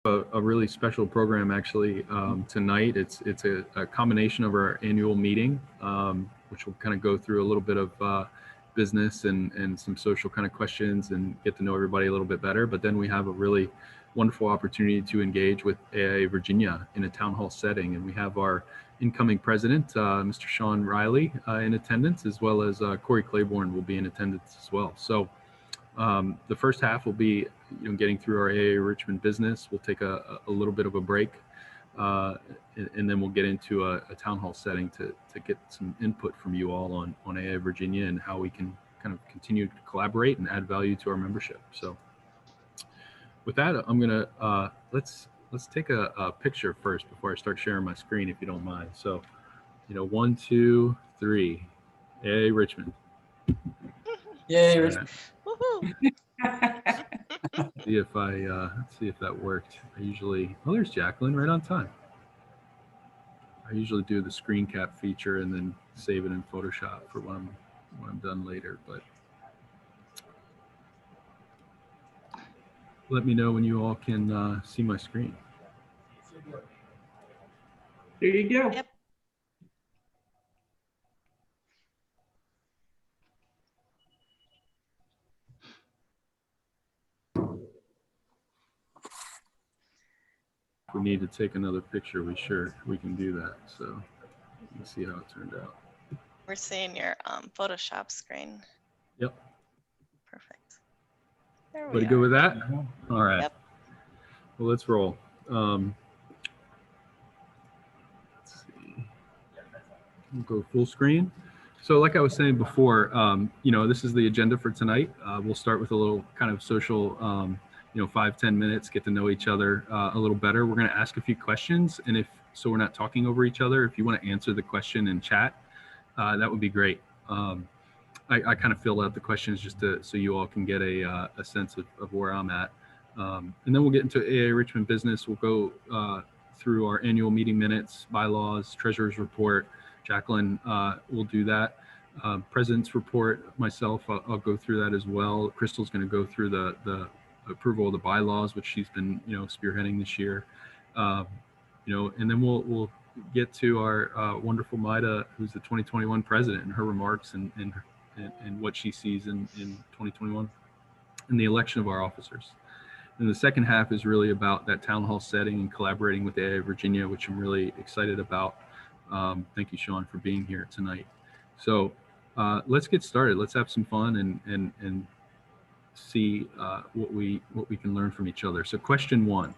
A really special program actually tonight. It's a combination of our annual meeting, which will kind of go through a little bit of business and some social kind of questions and get to know everybody a little bit better. But then we have a really wonderful opportunity to engage with AIA Virginia in a town hall setting, and we have our incoming president, Mr. Sean Riley, in attendance, as well as Corey Claiborne will be in attendance as well. So. The first half will be, getting through our AIA Richmond business. We'll take a little bit of a break, and then we'll get into a town hall setting to get some input from you all on AIA Virginia and how we can kind of continue to collaborate and add value to our membership. So, with that, I'm gonna let's take a picture first before I start sharing my screen, if you don't mind. So, 1, 2, 3, AIA Richmond. Yay, Richmond. See if see if that worked. I usually, there's Jacqueline right on time. I usually do the screen cap feature and then save it in Photoshop for when I'm done later. But let me know when you all can see my screen. There you go. Yep. If we need to take another picture, we can do that. So let's see how it turned out. We're seeing your Photoshop screen. Yep. Perfect. There we Everybody are. good with that? All right. Yep. Well, let's roll. Let's see. We'll go full screen. So like I was saying before, this is the agenda for tonight. We'll start with a little kind of social 5-10 minutes, get to know each other a little better. We're going to ask a few questions, and so we're not talking over each other. If you want to answer the question in chat, that would be great. I kind of filled out the questions just so you all can get a sense of where I'm at. And then we'll get into AIA Richmond business. We'll go through our annual meeting minutes, bylaws, treasurer's report. Jacqueline will do that. President's report, myself, I'll go through that as well. Crystal's going to go through the approval of the bylaws, which she's been spearheading this year. And then we'll get to our wonderful Maida, who's the 2021 president, and her remarks and what she sees in 2021 and the election of our officers. And the second half is really about that town hall setting and collaborating with AIA Virginia, which I'm really excited about. Thank you, Sean, for being here tonight. So let's get started. Let's have some fun and see what we can learn from each other. So question 1,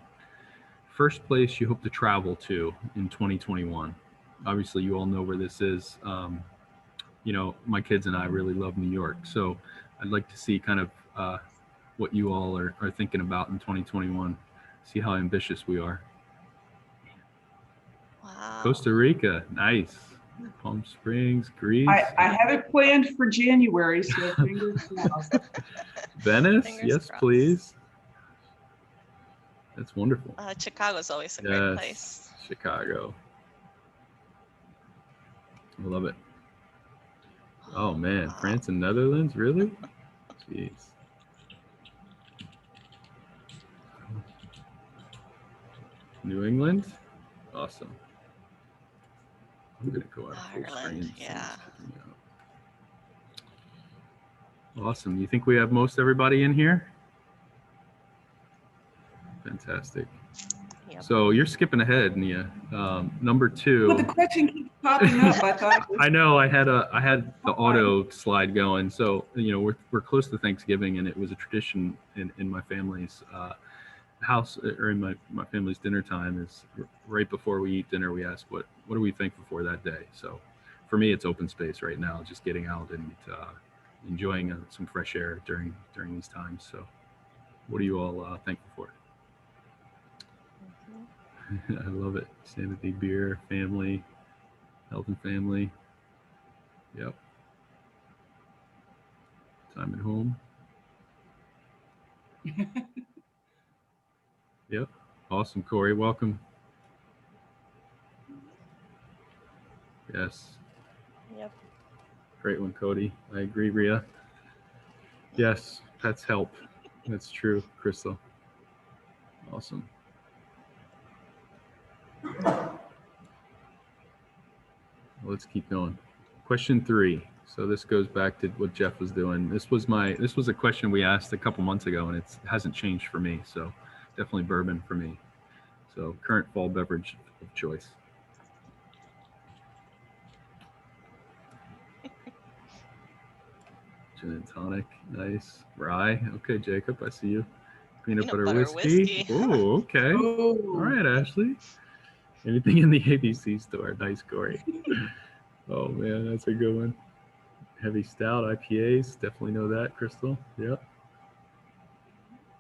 first place you hope to travel to in 2021. Obviously you all know where this is. My kids and I really love New York, so I'd like to see kind of what you all are thinking about in 2021, see how ambitious we are. Wow. Costa Rica, nice. Palm Springs, Greece. I have it planned for January, so fingers crossed. Venice, Fingers yes, crossed. please. That's wonderful. Chicago's always a great place. Chicago. I love it. Oh man, Wow. France and Netherlands, really? Jeez. New England, awesome. I'm gonna go out full Ireland, screen. yeah. Awesome. You think we have most everybody in here? Fantastic. Yep. So you're skipping ahead, Nia. Number 2. Well, the question keeps popping up. I thought. I know. I had the auto slide going. So we're close to Thanksgiving, and it was a tradition in my family's house, or in my family's dinner time, is right before we eat dinner, we ask what are we thankful for that day. So for me, it's open space right now, just getting out and enjoying some fresh air during these times. So what are you all thankful for? I love it. Sanity, beer, family, health and family. Yep. Time at home. Yep. Awesome, Corey. Welcome. Yes. Yep. Great one, Cody. I agree, Ria. Yes, pets help. That's true, Crystal. Awesome. Let's keep going. Question 3. So this goes back to what Jeff was doing. This was a question we asked a couple months ago, and it hasn't changed for me. So definitely bourbon for me. So current fall beverage of choice. Gin and tonic, nice. Rye, okay, Jacob, I see you. Peanut butter whiskey. Oh, okay. Oh. All right, Ashley. Anything in the ABC store. Nice, Corey. Oh, man, that's a good one. Heavy stout, IPAs. Definitely know that, Crystal. Yep.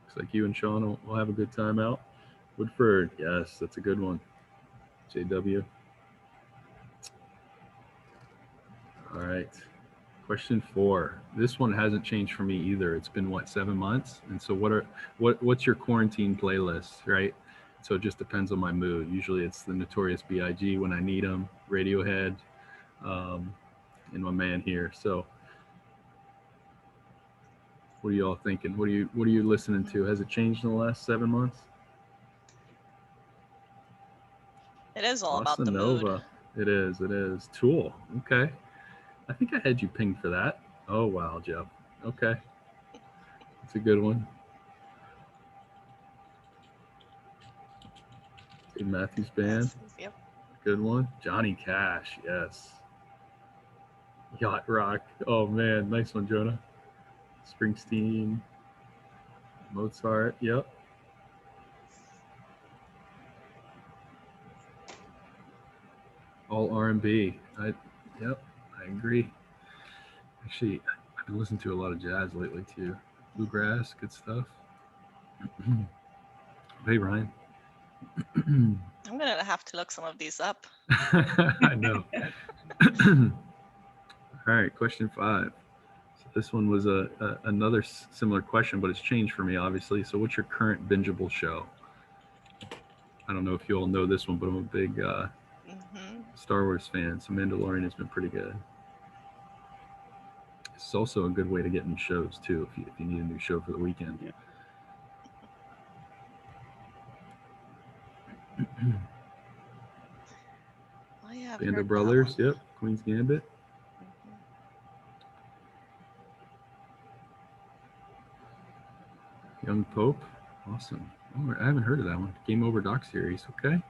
Looks like you and Sean will have a good time out. Woodford, yes, that's a good one. JW. All right. Question 4. This one hasn't changed for me either. It's been, what, 7 months? And so what's your quarantine playlist, right? So it just depends on my mood. Usually it's the Notorious B.I.G. when I need them, Radiohead, and my man here. So what are you all thinking? What are you listening to? Has it changed in the last 7 months? It is all Bossa about the mood. Nova. It is. Tool. Okay. I think I had you pinged for that. Oh, wow, Jeff. Okay. It's a good one. Dave Matthews Band. Yep. Good one. Johnny Cash. Yes. Yacht Rock. Oh, man. Nice one, Jonah. Springsteen. Mozart. Yep. All R&B. Yep. I agree. Actually, I've been listening to a lot of jazz lately, too. Bluegrass. Good stuff. Hey, Ryan. I'm gonna have to look some of these up. I know. All right, question 5. So this one was another similar question, but it's changed for me, obviously. So what's your current bingeable show? I don't know if you all know this one, but I'm a big Star Wars fan, so Mandalorian has been pretty good. It's also a good way to get in shows, too, if you need a new show for the weekend. Yeah. Band of Brothers, yep. Queen's Gambit. Young Pope, awesome. Oh, I haven't heard of that one. Game Over doc series, okay.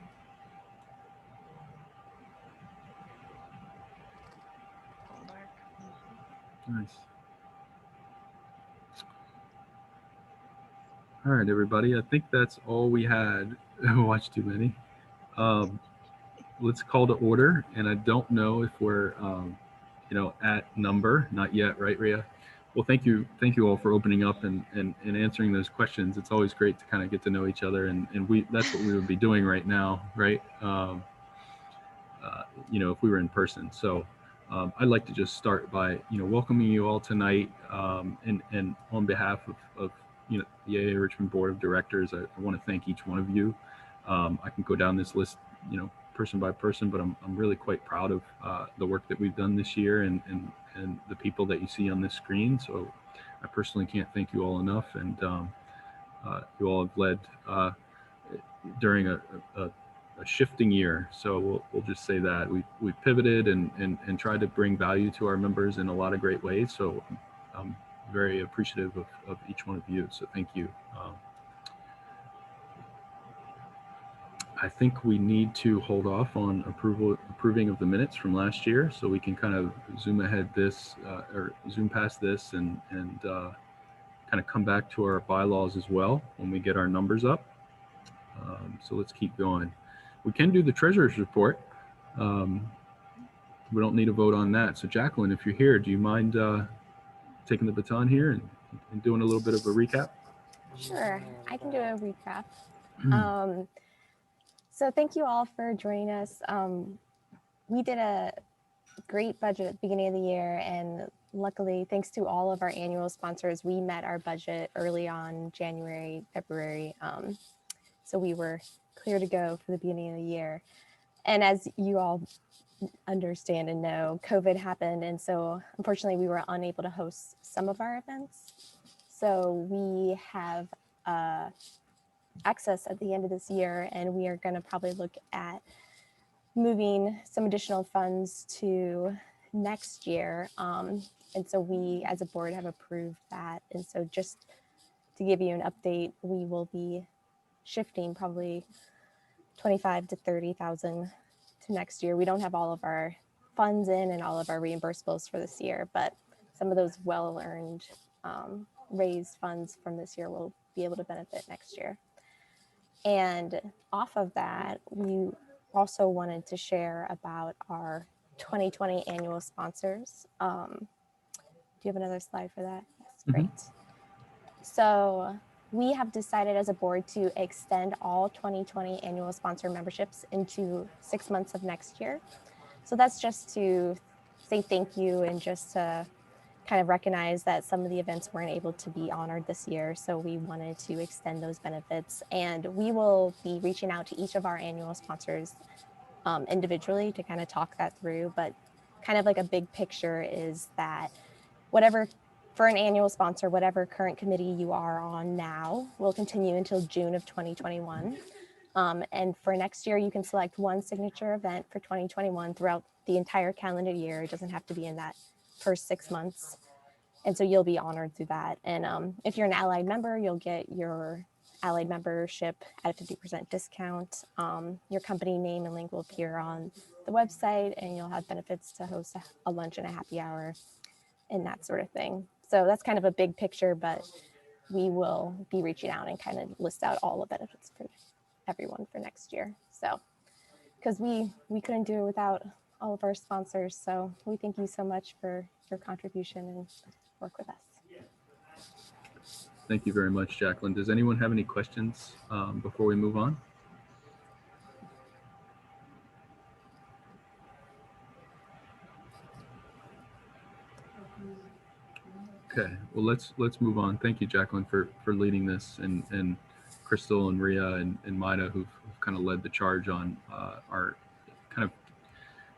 Nice. All right, everybody. I think that's all we had. Watch too many. Let's call to order. And I don't know if we're, at number. Not yet, right, Rhea? Well, thank you all for opening up and answering those questions. It's always great to kind of get to know each other, and that's what we would be doing right now, right? If we were in person. So I'd like to just start by welcoming you all tonight, and on behalf of the AIA Richmond Board of Directors, I want to thank each one of you. I can go down this list, person by person, but I'm really quite proud of the work that we've done this year and the people that you see on this screen. So I personally can't thank you all enough, and you all have led during a shifting year. So we'll just say that we pivoted and tried to bring value to our members in a lot of great ways. So I'm very appreciative of each one of you. So thank you. I think we need to hold off on approving of the minutes from last year, so we can kind of zoom ahead this or zoom past this and kind of come back to our bylaws as well when we get our numbers up. So let's keep going. We can do the treasurer's report. We don't need a vote on that. So Jacqueline, if you're here, do you mind taking the baton here and doing a little bit of a recap? Sure, I can do a recap. So thank you all for joining us. We did a great budget at the beginning of the year, and luckily, thanks to all of our annual sponsors, we met our budget early on January, February. So we were clear to go for the beginning of the year. And as you all understand and know, COVID happened. And so unfortunately, we were unable to host some of our events. So we have excess at the end of this year, and we are going to probably look at moving some additional funds to next year. And so we as a board have approved that. And so just to give you an update, we will be shifting probably 25 to 30,000 to next year. We don't have all of our funds in and all of our reimbursables for this year, but some of those well-earned raised funds from this year will be able to benefit next year. And off of that, we also wanted to share about our 2020 annual sponsors. Do you have another slide for that? Yes, great. So we have decided as a board to extend all 2020 annual sponsor memberships into 6 months of next year. So that's just to say thank you and just to kind of recognize that some of the events weren't able to be honored this year. So we wanted to extend those benefits, and we will be reaching out to each of our annual sponsors individually to kind of talk that through. But kind of like a big picture is that whatever, for an annual sponsor, whatever current committee you are on now will continue until June of 2021. And for next year, you can select one signature event for 2021 throughout the entire calendar year. It doesn't have to be in that first 6 months. And so you'll be honored through that. And if you're an allied member, you'll get your allied membership at a 50% discount. Your company name and link will appear on the website, and you'll have benefits to host a lunch and a happy hour and that sort of thing. So that's kind of a big picture, but we will be reaching out and kind of list out all the benefits for everyone for next year. So, because we couldn't do it without all of our sponsors. So we thank you so much for your contribution and work with us. Thank you very much, Jacqueline. Does anyone have any questions before we move on? Okay, well, let's move on. Thank you, Jacqueline, for leading this, and Crystal and Ria and Maida, who've kind of led the charge on our kind of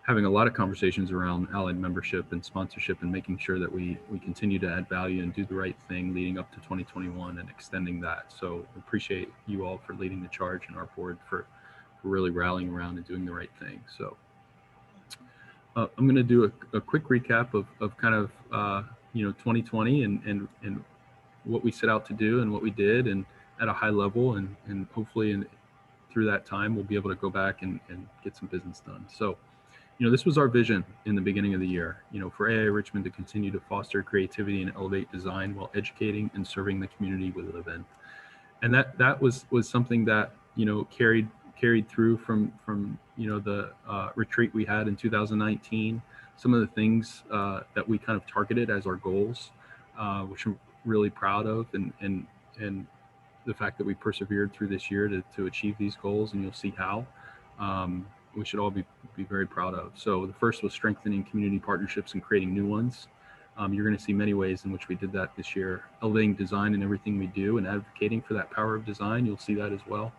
having a lot of conversations around allied membership and sponsorship, and making sure that we continue to add value and do the right thing leading up to 2021 and extending that. So appreciate you all for leading the charge, and our board for really rallying around and doing the right thing. So I'm going to do a quick recap of kind of 2020 and what we set out to do and what we did, and at a high level, and hopefully through that time we'll be able to go back and get some business done. So this was our vision in the beginning of the year, for AIA Richmond to continue to foster creativity and elevate design while educating and serving the community we live in. And that was something that carried through from the retreat we had in 2019. Some of the things that we kind of targeted as our goals, which I'm really proud of, and the fact that we persevered through this year to achieve these goals, and you'll see how. We should all be very proud of. So the first was strengthening community partnerships and creating new ones. You're going to see many ways in which we did that this year. Elevating design in everything we do and advocating for that power of design. You'll see that as well.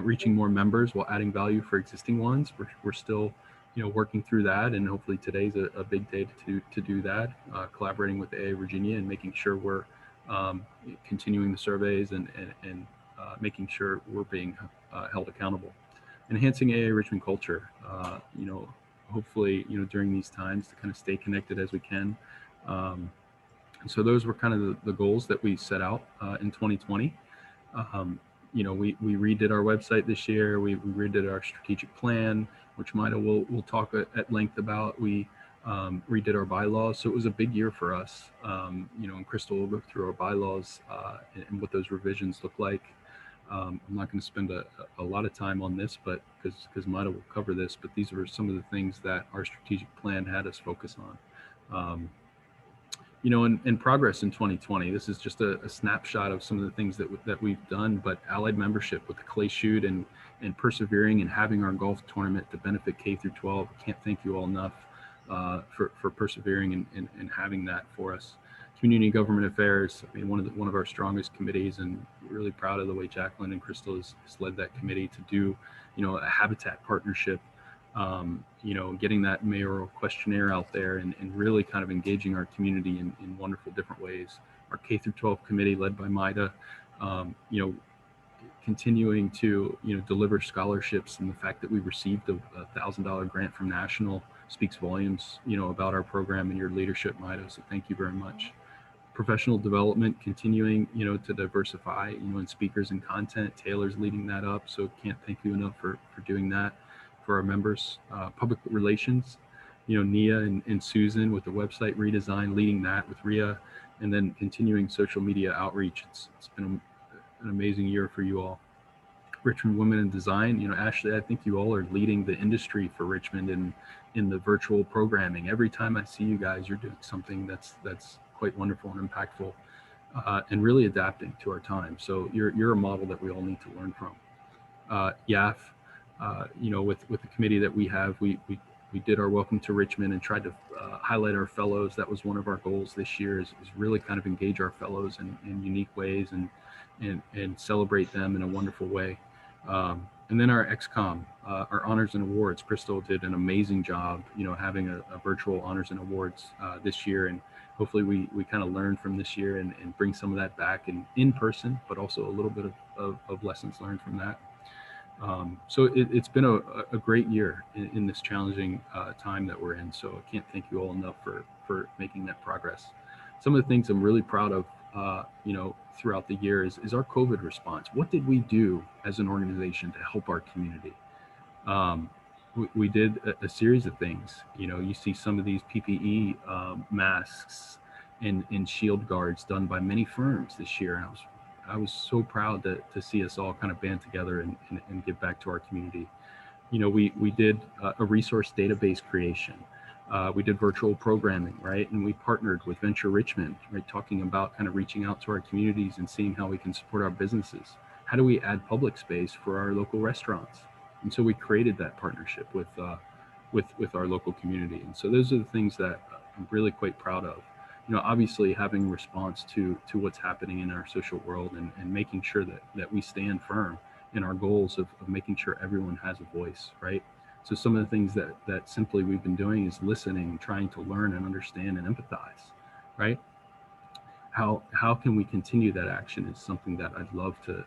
Reaching more members while adding value for existing ones. We're still working through that, and hopefully today's a big day to do that. Collaborating with AIA Virginia and making sure we're continuing the surveys and making sure we're being held accountable. Enhancing AIA Richmond culture, hopefully, during these times to kind of stay connected as we can. And so those were kind of the goals that we set out in 2020. We redid our website this year. We redid our strategic plan, which Maida will talk at length about. We redid our bylaws. So it was a big year for us. And Crystal will go through our bylaws and what those revisions look like. I'm not going to spend a lot of time on this, but because Maida will cover this, but these were some of the things that our strategic plan had us focus on. And progress in 2020. This is just a snapshot of some of the things that we've done, but allied membership with the clay shoot and persevering and having our golf tournament to benefit K through 12. I can't thank you all enough for persevering and having that for us. Community and government affairs, one of our strongest committees, and really proud of the way Jacqueline and Crystal has led that committee to do, a habitat partnership, getting that mayoral questionnaire out there and really kind of engaging our community in wonderful different ways. Our K through 12 committee led by Maida, continuing to, deliver scholarships, and the fact that we received a $1,000 grant from National speaks volumes, about our program and your leadership, Mido. So thank you very much. Professional development, continuing, to diversify, in speakers and content. Taylor's leading that up, so can't thank you enough for doing that for our members. Public relations, Nia and Susan with the website redesign, leading that with Ria, and then continuing social media outreach. It's been an amazing year for you all. Richmond Women in Design, Ashley, I think you all are leading the industry for Richmond in the virtual programming. Every time I see you guys, you're doing something that's quite wonderful and impactful, and really adapting to our time. So you're a model that we all need to learn from. YAF, with the committee that we have, we did our Welcome to Richmond and tried to highlight our fellows. That was one of our goals this year, is really kind of engage our fellows in unique ways and celebrate them in a wonderful way. And then our XCOM, our honors and awards. Crystal did an amazing job, having a virtual honors and awards this year, and hopefully we kind of learn from this year and bring some of that back in person, but also a little bit of lessons learned from that. So it's been a great year in this challenging time that we're in. So I can't thank you all enough for making that progress. Some of the things I'm really proud of, throughout the year is our COVID response. What did we do as an organization to help our community? We did a series of things. You see some of these PPE masks and shield guards done by many firms this year. And I was so proud to see us all kind of band together and give back to our community. We did a resource database creation. We did virtual programming, right? And we partnered with Venture Richmond, right? Talking about kind of reaching out to our communities and seeing how we can support our businesses. How do we add public space for our local restaurants? And so we created that partnership with our local community. And so those are the things that I'm really quite proud of. Obviously having response to what's happening in our social world and making sure that we stand firm in our goals of making sure everyone has a voice, right? So some of the things that simply we've been doing is listening and trying to learn and understand and empathize, right? How can we continue that action is something that I'd love to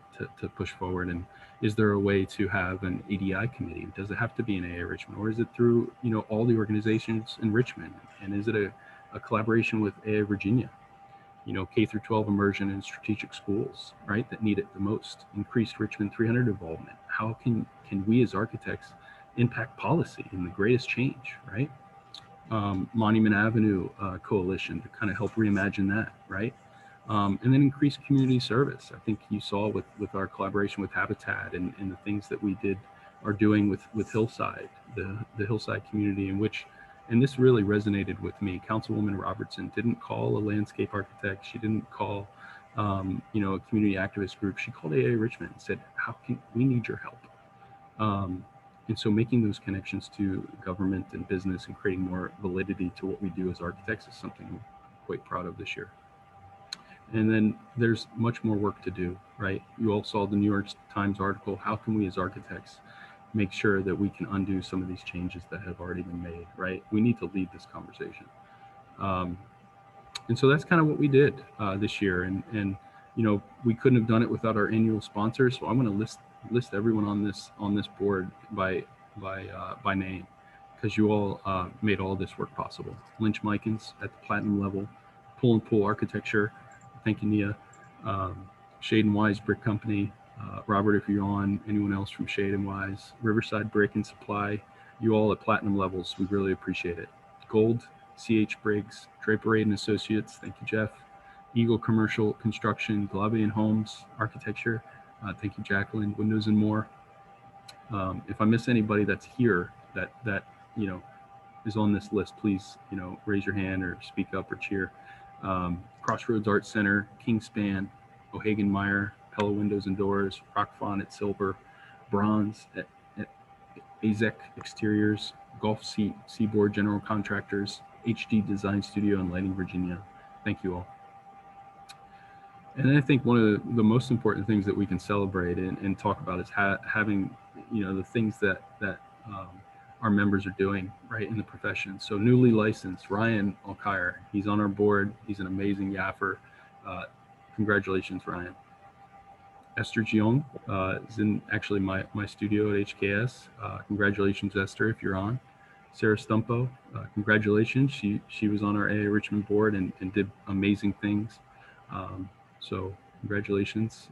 push forward. And is there a way to have an ADI committee? Does it have to be an AIA Richmond, or is it through all the organizations in Richmond? And is it a collaboration with AIA Virginia? K through 12 immersion in strategic schools, right, that need it the most. Increased Richmond 300 involvement. How can we as architects impact policy in the greatest change, right? Monument Avenue Coalition to kind of help reimagine that, right? And then increase community service. I think you saw with our collaboration with Habitat and the things that we are doing with Hillside, the Hillside community, in which, and this really resonated with me, Councilwoman Robertson didn't call a landscape architect. She didn't call, a community activist group. She called AIA Richmond and said, we need your help. And so making those connections to government and business and creating more validity to what we do as architects is something I'm quite proud of this year. And then there's much more work to do, right? You all saw the New York Times article. How can we as architects make sure that we can undo some of these changes that have already been made, right? We need to lead this conversation. And so that's kind of what we did this year. And we couldn't have done it without our annual sponsors. So I'm going to list everyone on this board by name, because you all made all this work possible. Lynch Mikens at the platinum level, Pull and Pull Architecture, thank you, Nia. Shade and Wise Brick Company, Robert, if you're on, anyone else from Shade and Wise, Riverside Brick and Supply, you all at platinum levels, we really appreciate it. Gold, CH Briggs, Draper Aid and Associates, thank you, Jeff. Eagle Commercial Construction, Glavian Homes Architecture, thank you, Jacqueline. Windows and More. If I miss anybody that's here that is on this list, please raise your hand or speak up or cheer. Crossroads Art Center, Kingspan, O'Hagan Meyer, Pella Windows and Doors, Rockfon at Silver, Bronze at AZEC Exteriors, Gulf Seaboard General Contractors, HD Design Studio in Lighting, Virginia. Thank you all. And I think one of the most important things that we can celebrate and talk about is having, the things that our members are doing right in the profession. So newly licensed Ryan Alkire, he's on our board. He's an amazing yapper. Congratulations, Ryan. Esther Jiong is in actually my studio at HKS. Congratulations, Esther, if you're on. Sarah Stumpo, congratulations. She was on our AIA Richmond board and did amazing things. So congratulations.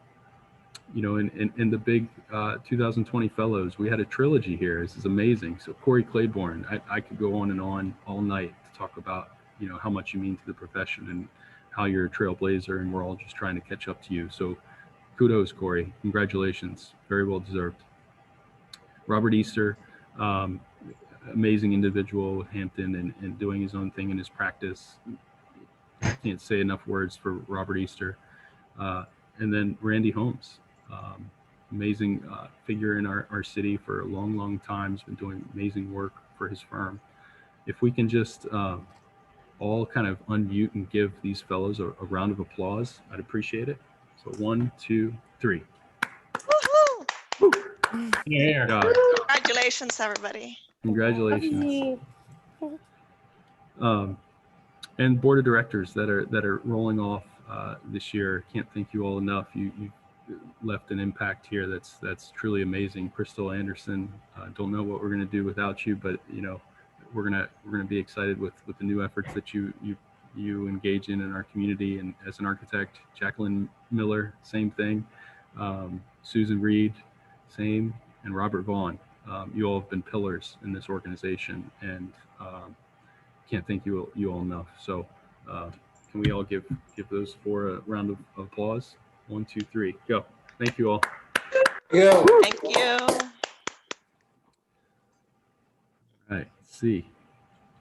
You know, in the big 2020 fellows, we had a trilogy here. This is amazing. So Corey Claiborne, I could go on and on all night to talk about, you know, how much you mean to the profession and how you're a trailblazer, and we're all just trying to catch up to you. So kudos, Corey. Congratulations. Very well deserved. Robert Easter, amazing individual with Hampton and doing his own thing in his practice. I can't say enough words for Robert Easter. And then Randy Holmes, amazing figure in our city for a long time. He's been doing amazing work for his firm. If we can just all kind of unmute and give these fellows a round of applause, I'd appreciate it. So 1, 2, 3. Woohoo! Yeah. God, Congratulations, everybody. congratulations. And board of directors that are rolling off this year. Can't thank you all enough. You left an impact here that's truly amazing. Crystal Anderson, don't know what we're going to do without you, but you know, we're gonna be excited with the new efforts that you engage in our community. And as an architect, Jacqueline Miller, same thing. Susan Reed, same, and Robert Vaughn. You all have been pillars in this organization, and can't thank you all enough. So can we all give those four a round of applause? 1, 2, 3, go. Thank you all. Yeah. Thank you. All right, let's see.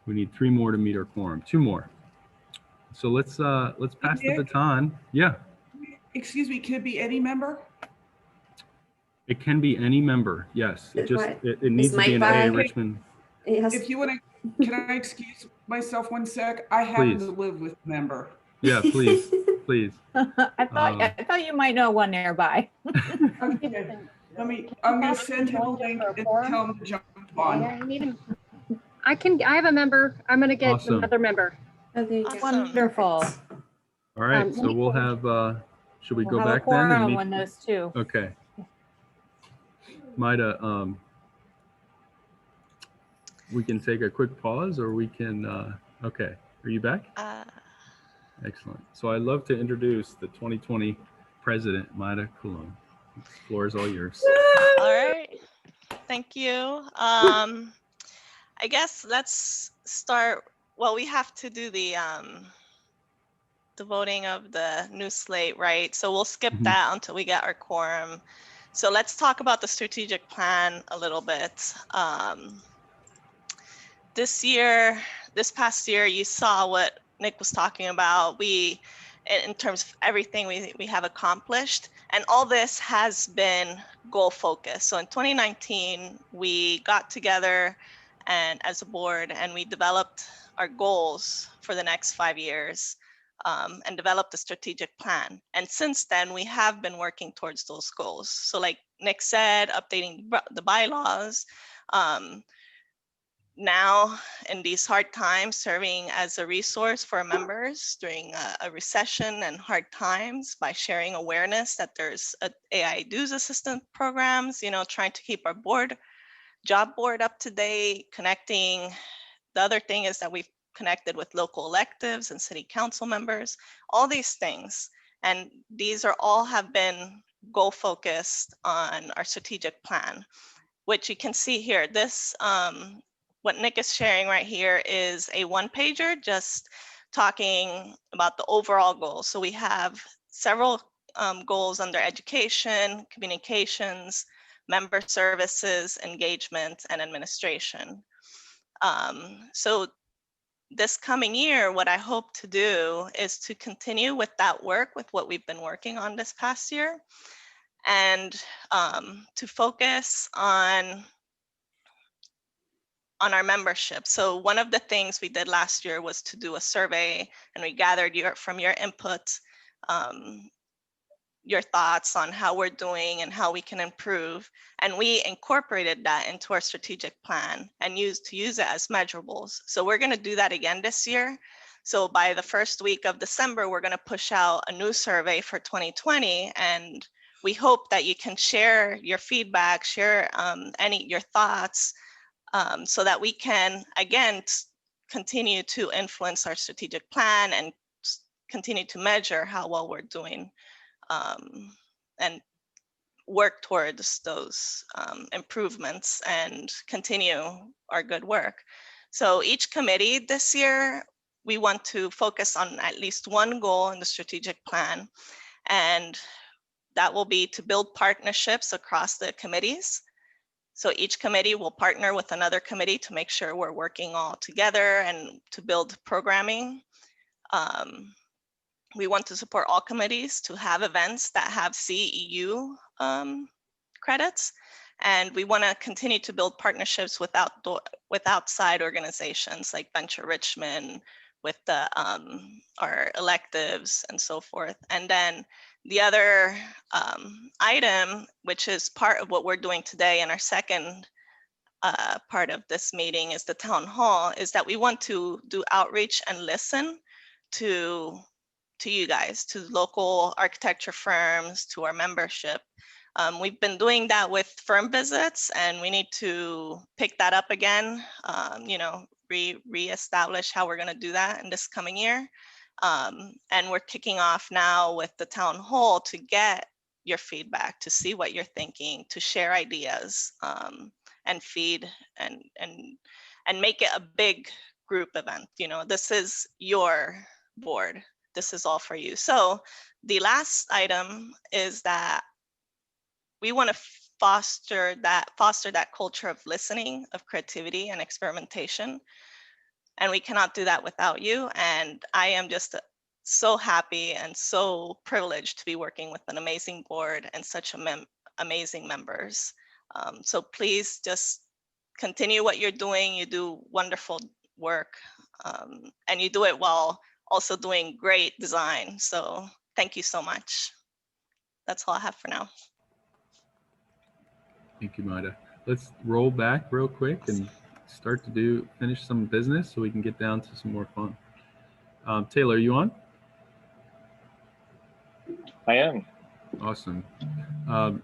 We need 3 more to meet our quorum. 2 more. So let's pass the baton. Yeah. Excuse me, can it be any member? It can be any member. Yes. It just it needs to be an AIA Richmond. If you want to, can I excuse myself 1 sec? I happen Please. to live with a member. Yeah, please, please. I thought you might know one nearby. Okay. I'm going to send him a link and tell him to jump on. I have a member. I'm going to get Awesome. another member. Oh, there you go. Awesome. Wonderful. All right. So we'll have, should we go back then? And meet? When those two. Okay. Maida, we can take a quick pause, or we can, okay. Are you back? Excellent. So I'd love to introduce the 2020 president, Maida Coulomb. The floor is all yours. All right. Thank you. I guess let's start. Well, we have to do the voting of the new slate, right? So we'll skip that until we get our quorum. So let's talk about the strategic plan a little bit. This past year, you saw what Nick was talking about. In terms of everything we have accomplished, and all this has been goal focused. So in 2019, we got together and as a board, and we developed our goals for the next 5 years, and developed a strategic plan. And since then, we have been working towards those goals. So like Nick said, updating the bylaws, now in these hard times, serving as a resource for members during a recession and hard times by sharing awareness that there's AI dues assistance programs, trying to keep our job board up to date, connecting. The other thing is that we've connected with local electives and city council members, all these things. And these are all have been goal focused on our strategic plan, which you can see here. This, what Nick is sharing right here is a 1-pager just talking about the overall goals. So we have several goals under education, communications, member services, engagement, and administration. So this coming year, what I hope to do is to continue with that work with what we've been working on this past year, and to focus on our membership. So one of the things we did last year was to do a survey, and we gathered from your input, your thoughts on how we're doing and how we can improve. And we incorporated that into our strategic plan and use it as measurables. So we're going to do that again this year. So by the first week of December, we're going to push out a new survey for 2020, and we hope that you can share your feedback, share your thoughts, so that we can, again, continue to influence our strategic plan and continue to measure how well we're doing, and work towards those improvements and continue our good work. So each committee this year, we want to focus on at least one goal in the strategic plan, and that will be to build partnerships across the committees. So each committee will partner with another committee to make sure we're working all together and to build programming. We want to support all committees to have events that have CEU credits. And we want to continue to build partnerships with outside organizations like Venture Richmond, with the our electives and so forth. And then the other item, which is part of what we're doing today in our second part of this meeting, is the town hall, is that we want to do outreach and listen to you guys, to local architecture firms, to our membership. We've been doing that with firm visits, and we need to pick that up again, reestablish how we're going to do that in this coming year. And we're kicking off now with the town hall to get your feedback, to see what you're thinking, to share ideas, and feed and make it a big group event. This is your board. This is all for you. So the last item is that we want to foster that culture of listening, of creativity and experimentation. And we cannot do that without you. And I am just so happy and so privileged to be working with an amazing board and such amazing members. So please just continue what you're doing. You do wonderful work, and you do it while also doing great design. So thank you so much. That's all I have for now. Thank you, Maida. Let's roll back real quick and start to finish some business so we can get down to some more fun. Taylor, are you on? I am. Awesome.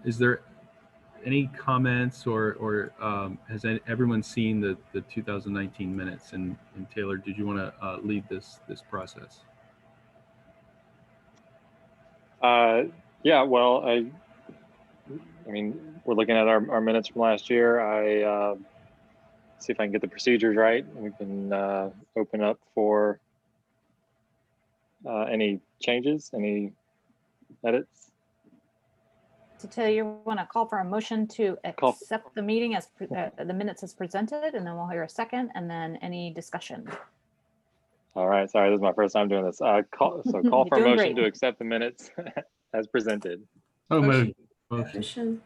Is there any comments or has everyone seen the 2019 minutes? And Taylor, did you want to lead this process? Yeah, well, I mean, we're looking at our minutes from last year. I see if I can get the procedures right, and we can open up for any changes, any edits. To tell you, want to call for a motion to accept the meeting as the minutes as presented, and then we'll hear a second, and then any discussion. All right, sorry, this is my first time doing this. Call for a motion great. to accept the minutes as presented. Oh, Motion. motion.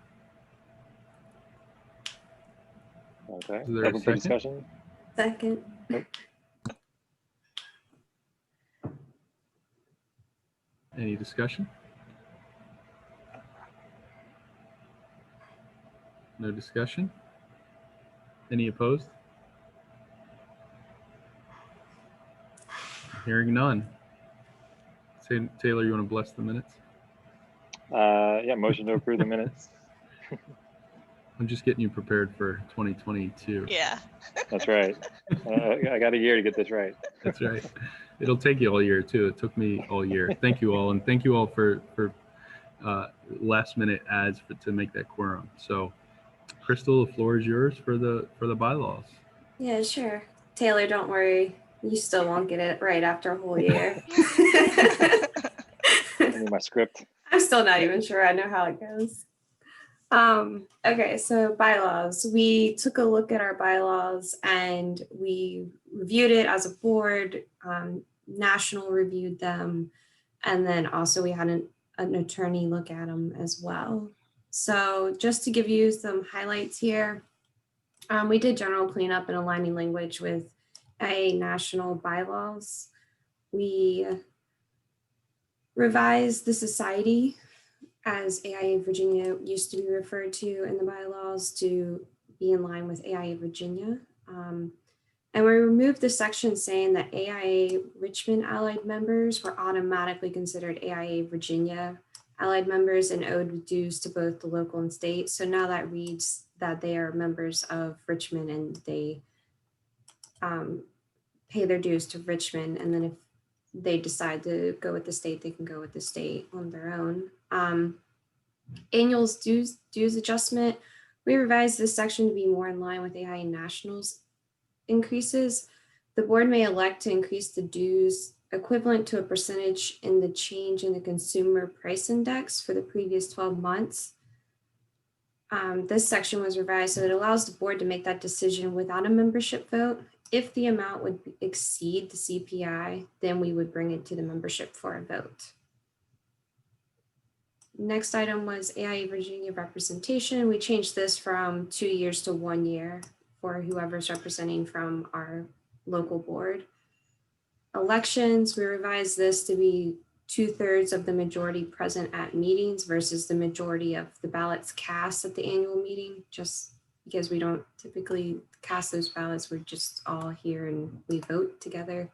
Okay, Is there a open for second? discussion. Second. Any discussion? No discussion? Any opposed? Hearing none. Taylor, you want to bless the minutes? Yeah, motion to approve the minutes. I'm just getting you prepared for 2022. Yeah. That's right. I got a year to get this right. That's right. It'll take you all year too. It took me all year. Thank you all, and thank you all for last minute adds to make that quorum. So, Crystal, the floor is yours for the bylaws. Yeah, sure. Taylor, don't worry. You still won't get it right after a whole year. I need my script. I'm still not even sure I know how it goes. Okay, so bylaws. We took a look at our bylaws and we reviewed it as a board. National reviewed them, and then also we had an attorney look at them as well. So just to give you some highlights here, we did general cleanup and aligning language with AIA national bylaws. We revised the society, as AIA Virginia used to be referred to in the bylaws, to be in line with AIA Virginia. And we removed the section saying that AIA Richmond allied members were automatically considered AIA Virginia allied members and owed dues to both the local and state. So now that reads that they are members of Richmond and they pay their dues to Richmond. And then if they decide to go with the state, they can go with the state on their own. Annual dues adjustment. We revised this section to be more in line with AIA National's increases. The board may elect to increase the dues equivalent to a percentage in the change in the consumer price index for the previous 12 months. This section was revised so it allows the board to make that decision without a membership vote. If the amount would exceed the CPI, then we would bring it to the membership for a vote. Next item was AIA Virginia representation. We changed this from 2 years to 1 year for whoever's representing from our local board. Elections, we revised this to be 2/3 of the majority present at meetings versus the majority of the ballots cast at the annual meeting, just because we don't typically cast those ballots. We're just all here and we vote together.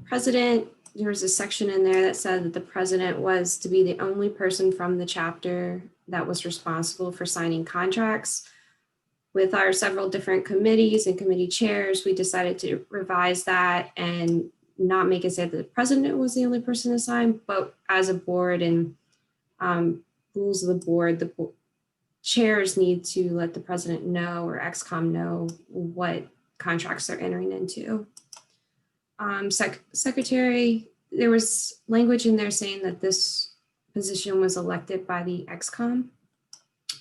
President, there was a section in there that said that the president was to be the only person from the chapter that was responsible for signing contracts. With our several different committees and committee chairs, we decided to revise that and not make it say that the president was the only person to sign, but as a board and rules of the board, chairs need to let the president know or XCOM know what contracts they're entering into. Secretary, there was language in there saying that this position was elected by the XCOM.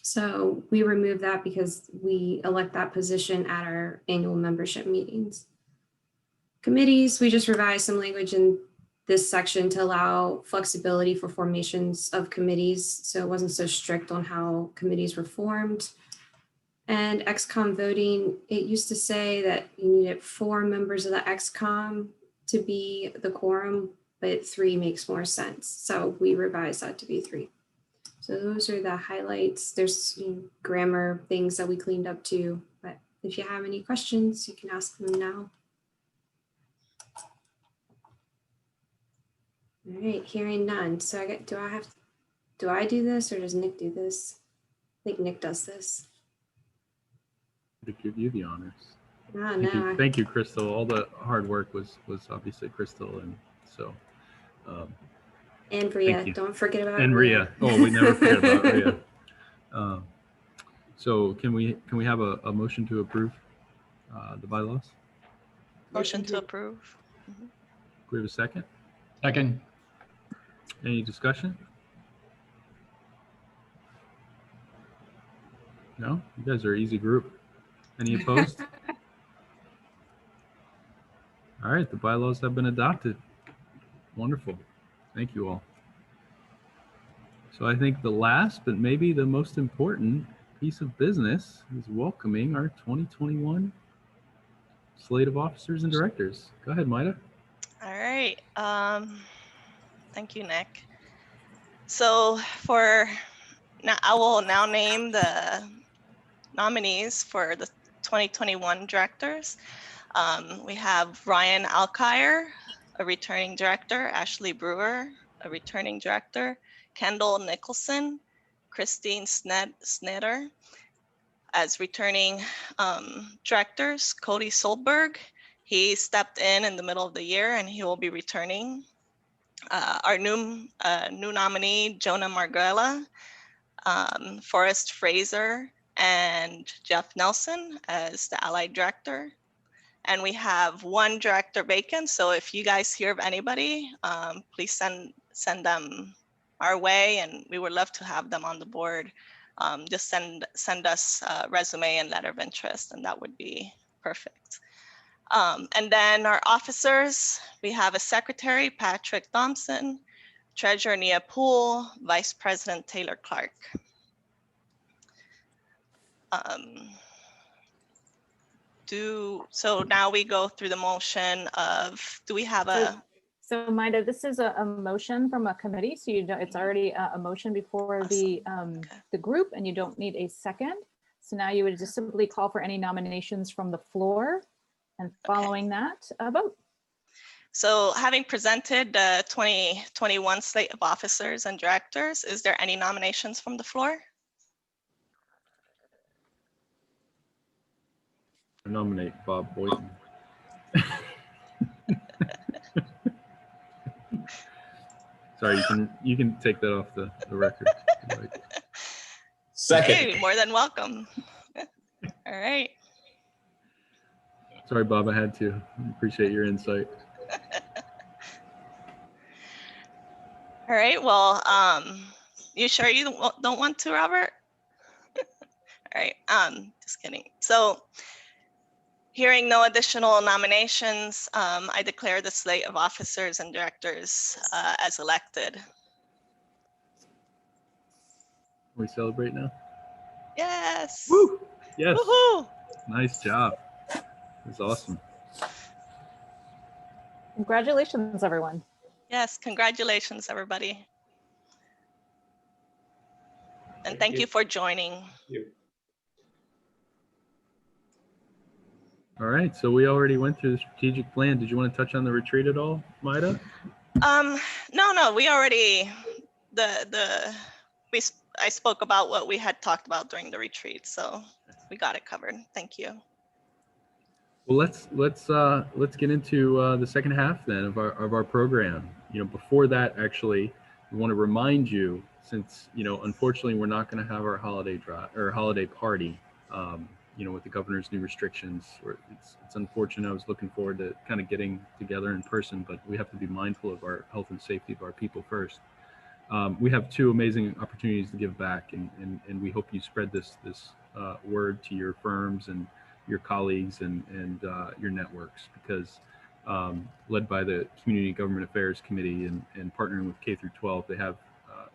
So we removed that because we elect that position at our annual membership meetings. Committees, we just revised some language in this section to allow flexibility for formations of committees. So it wasn't so strict on how committees were formed. And XCOM voting, it used to say that you needed 4 members of the XCOM to be the quorum, but 3 makes more sense. So we revised that to be 3. So those are the highlights. There's grammar things that we cleaned up too, but if you have any questions, you can ask them now. All right, hearing none. So do I do this or does Nick do this? I think Nick does this. To give you the honors. Oh, no. Thank you, Crystal. All the hard work was obviously Crystal, and so. And Ria, don't forget about Ria. Oh, we never forget about Ria. So can we have a motion to approve the bylaws? Motion to approve. Do we have a second? Second. Any discussion? No? You guys are an easy group. Any opposed? All right, the bylaws have been adopted. Wonderful. Thank you all. So I think the last, but maybe the most important piece of business is welcoming our 2021 slate of officers and directors. Go ahead, Maida. All right. Thank you, Nick. So I will now name the nominees for the 2021 directors. We have Ryan Alkire, a returning director, Ashley Brewer, a returning director, Kendall Nicholson, Christine Snyder as returning directors, Cody Solberg. He stepped in the middle of the year and he will be returning. Our new nominee, Jonah Margella, Forrest Fraser, and Jeff Nelson as the allied director. And we have 1 director vacant. So if you guys hear of anybody, please send them our way, and we would love to have them on the board. Just send us a resume and letter of interest, and that would be perfect. And then our officers, we have a secretary, Patrick Thompson, treasurer, Nia Poole, vice president, Taylor Clark. So now we go through the motion of, do we have a? So Maida, this is a motion from a committee, so you don't, it's already a motion before the group, and you don't need a second. So now you would just simply call for any nominations from the floor, and following that, a vote. So having presented the 2021 slate of officers and directors, is there any nominations from the floor? I nominate Bob Boynton. Sorry, you can take that off the record. Second. Okay, more than welcome. All right. Sorry, Bob, I had to. Appreciate your insight. All right, well, you sure you don't want to, Robert? All right, just kidding. So hearing no additional nominations, I declare the slate of officers and directors as elected. We celebrate now? Yes. Woo! Yes. Woohoo! Nice job. That's awesome. Congratulations, everyone. Yes, congratulations, everybody. And thank you for joining. All right, so we already went through the strategic plan. Did you want to touch on the retreat at all, Maida? No, we already, I spoke about what we had talked about during the retreat, so we got it covered. Thank you. Well, let's get into the second half then of our program. Before that, actually, we want to remind you, since unfortunately we're not going to have our holiday party. With the governor's new restrictions, it's unfortunate. I was looking forward to kind of getting together in person, but we have to be mindful of our health and safety of our people first. We have two amazing opportunities to give back, and we hope you spread this word to your firms and your colleagues and your networks, because led by the Community Government Affairs Committee and partnering with K through 12, they have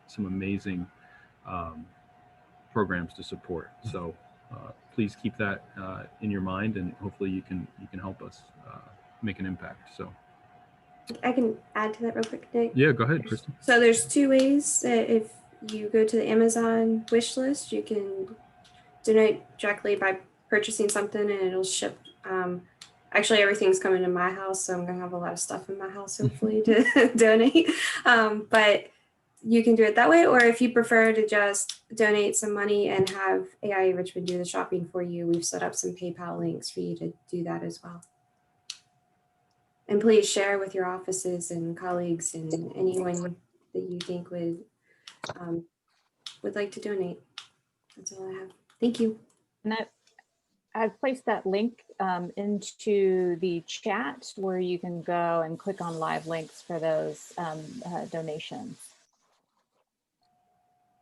some amazing programs to support. So please keep that in your mind, and hopefully you can help us make an impact. So I can add to that real quick, Nick. yeah, go ahead, Kristen. So there's two ways that if you go to the Amazon wish list, you can donate directly by purchasing something and it'll ship. Actually, everything's coming to my house, so I'm gonna have a lot of stuff in my house, hopefully, to donate. But you can do it that way, or if you prefer to just donate some money and have AIA Richmond do the shopping for you, we've set up some PayPal links for you to do that as well. And please share with your offices and colleagues and anyone that you think would like to donate. That's all I have. Thank you. And I've placed that link into the chat where you can go and click on live links for those donations.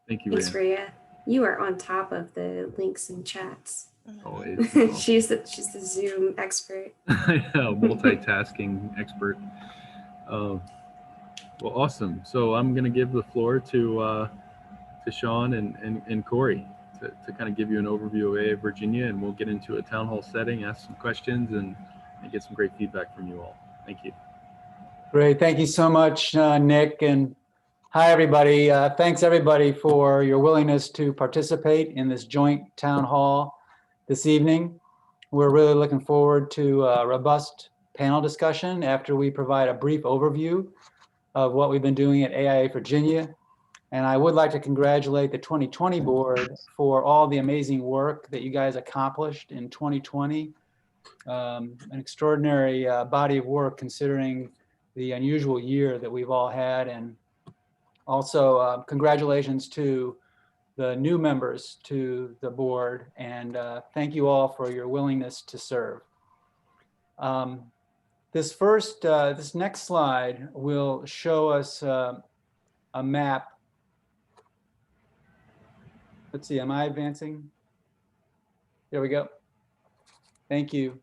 Thank you, Thanks, Rhea. Rhea. You are on top of the links and chats. Always. she's the Zoom expert. I know, multitasking expert. Well, awesome. So I'm going to give the floor to Sean and Corey to kind of give you an overview of AIA Virginia, and we'll get into a town hall setting, ask some questions, and get some great feedback from you all. Thank you. Great. Thank you so much, Nick. And hi, everybody. Thanks, everybody, for your willingness to participate in this joint town hall this evening. We're really looking forward to a robust panel discussion after we provide a brief overview of what we've been doing at AIA Virginia. And I would like to congratulate the 2020 board for all the amazing work that you guys accomplished in 2020. An extraordinary body of work considering the unusual year that we've all had. And also congratulations to the new members to the board, and thank you all for your willingness to serve. This next slide will show us a map. Let's see, am I advancing? There we go. Thank you.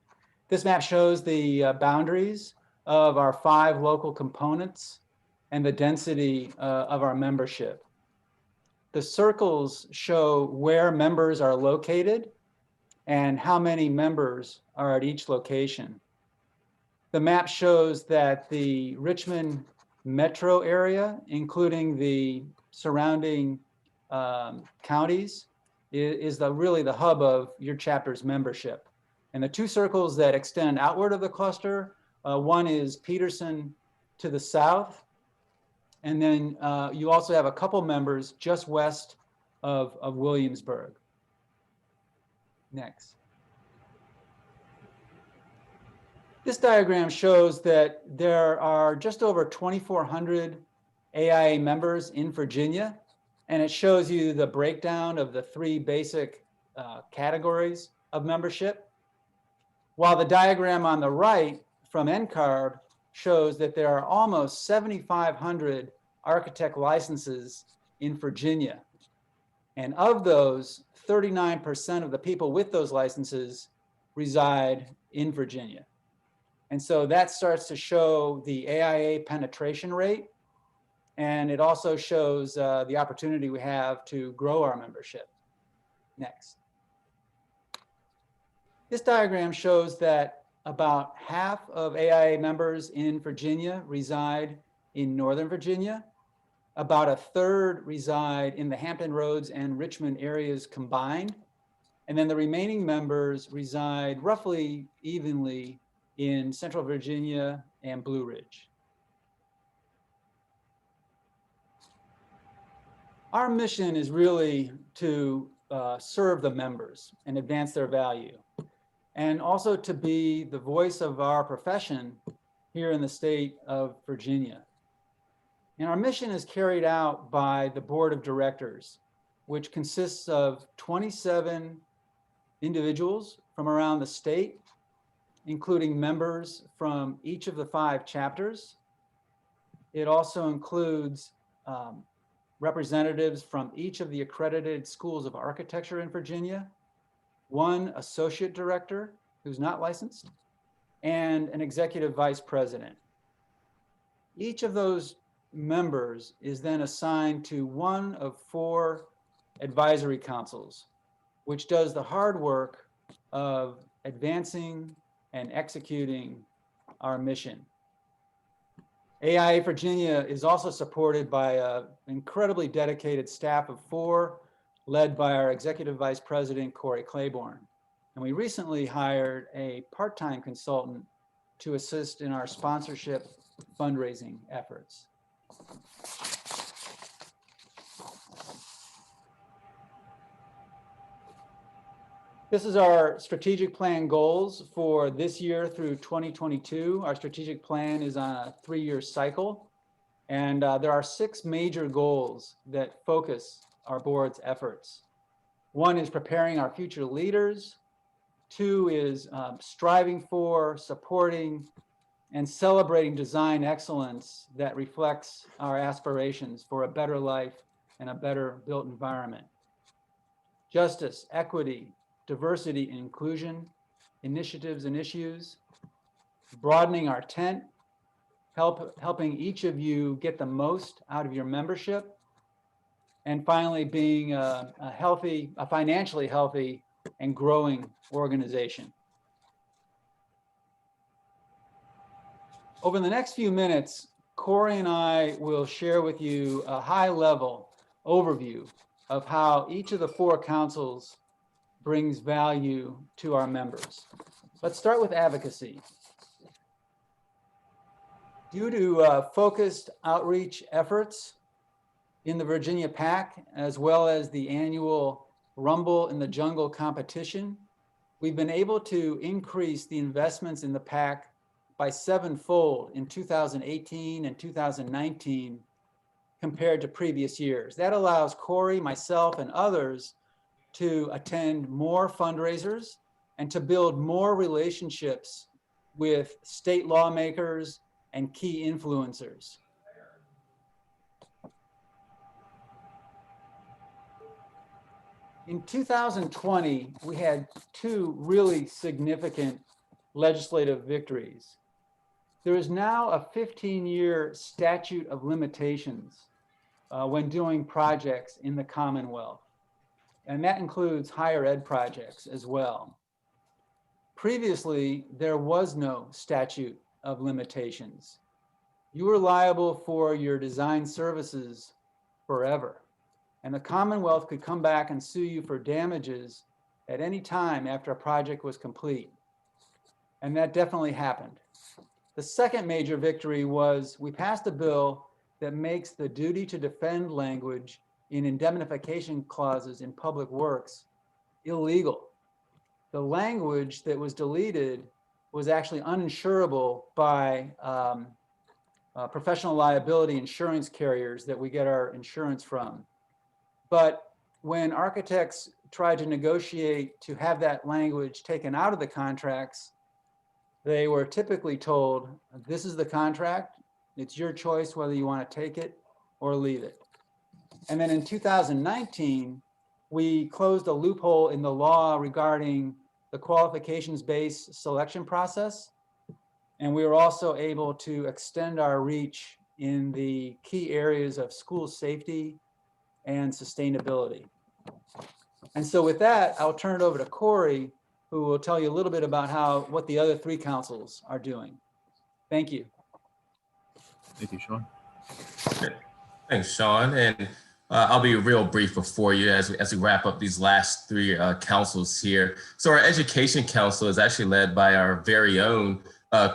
This map shows the boundaries of our 5 local components and the density of our membership. The circles show where members are located and how many members are at each location. The map shows that the Richmond metro area, including the surrounding counties, is really the hub of your chapter's membership. And the 2 circles that extend outward of the cluster One is Peterson to the south. And then you also have a couple members just west of Williamsburg. Next. This diagram shows that there are just over 2,400 AIA members in Virginia, and it shows you the breakdown of the three basic categories of membership. While the diagram on the right from NCARB shows that there are almost 7,500 architect licenses in Virginia. And of those, 39% of the people with those licenses reside in Virginia. And so that starts to show the AIA penetration rate. And it also shows the opportunity we have to grow our membership. Next. This diagram shows that about half of AIA members in Virginia reside in Northern Virginia. About a third reside in the Hampton Roads and Richmond areas combined. And then the remaining members reside roughly evenly in Central Virginia and Blue Ridge. Our mission is really to serve the members and advance their value, and also to be the voice of our profession here in the state of Virginia. And our mission is carried out by the board of directors, which consists of 27 individuals from around the state, including members from each of the 5 chapters. It also includes representatives from each of the accredited schools of architecture in Virginia, 1 associate director who's not licensed, and an executive vice president. Each of those members is then assigned to 1 of 4 advisory councils, which does the hard work of advancing and executing our mission. AIA Virginia is also supported by an incredibly dedicated staff of 4, led by our Executive Vice President, Corey Claiborne. And we recently hired a part-time consultant to assist in our sponsorship fundraising efforts. This is our strategic plan goals for this year through 2022. Our strategic plan is on a 3-year cycle. And there are 6 major goals that focus our board's efforts. 1 is preparing our future leaders. 2 is striving for, supporting, and celebrating design excellence that reflects our aspirations for a better life and a better built environment. Justice, equity, diversity and inclusion, initiatives and issues, broadening our tent, helping each of you get the most out of your membership, and finally being a financially healthy and growing organization. Over the next few minutes, Corey and I will share with you a high-level overview of how each of the 4 councils brings value to our members. Let's start with advocacy. Due to focused outreach efforts in the Virginia PAC, as well as the annual Rumble in the Jungle competition, we've been able to increase the investments in the PAC by 7-fold in 2018 and 2019 compared to previous years. That allows Corey, myself, and others to attend more fundraisers and to build more relationships with state lawmakers and key influencers. In 2020, we had 2 really significant legislative victories. There is now a 15-year statute of limitations when doing projects in the Commonwealth. And that includes higher ed projects as well. Previously, there was no statute of limitations. You were liable for your design services forever. And the Commonwealth could come back and sue you for damages at any time after a project was complete. And that definitely happened. The second major victory was we passed a bill that makes the duty to defend language in indemnification clauses in public works illegal. The language that was deleted was actually uninsurable by professional liability insurance carriers that we get our insurance from. But when architects tried to negotiate to have that language taken out of the contracts, they were typically told, this is the contract, it's your choice whether you want to take it or leave it. And then in 2019, we closed a loophole in the law regarding the qualifications-based selection process. And we were also able to extend our reach in the key areas of school safety and sustainability. And so with that, I'll turn it over to Corey, who will tell you a little bit about what the other three councils are doing. Thank you. Thank you, Sean. Okay. Thanks, Sean. And I'll be real brief before you as we wrap up these last three councils here. So our education council is actually led by our very own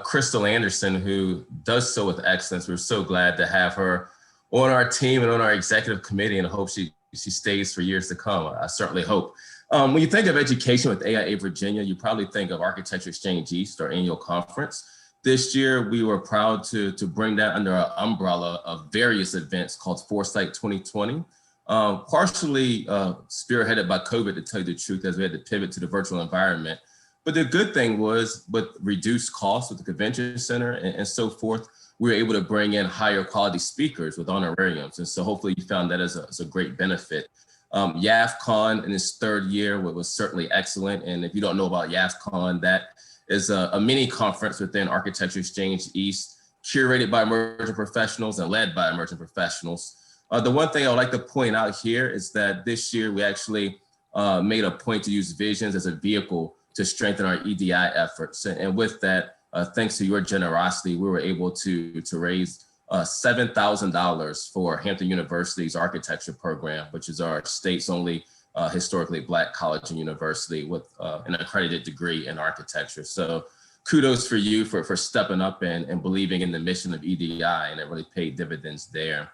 Crystal Anderson, who does so with excellence. We're so glad to have her on our team and on our executive committee, and I hope she stays for years to come. I certainly hope. When you think of education with AIA Virginia, you probably think of Architecture Exchange East, our annual conference. This year, we were proud to bring that under an umbrella of various events called Foresight 2020, partially spearheaded by COVID, to tell you the truth, as we had to pivot to the virtual environment. But the good thing was, with reduced costs with the convention center and so forth, we were able to bring in higher quality speakers with honorariums. And so hopefully you found that as a great benefit. YAFCON in its third year was certainly excellent. And if you don't know about YAFCON, that is a mini conference within Architecture Exchange East, curated by emerging professionals and led by emerging professionals. The one thing I would like to point out here is that this year we actually made a point to use Visions as a vehicle to strengthen our EDI efforts. And with that, thanks to your generosity, we were able to raise $7,000 for Hampton University's architecture program, which is our state's only historically Black college and university with an accredited degree in architecture. So kudos for you for stepping up and believing in the mission of EDI, and it really paid dividends there.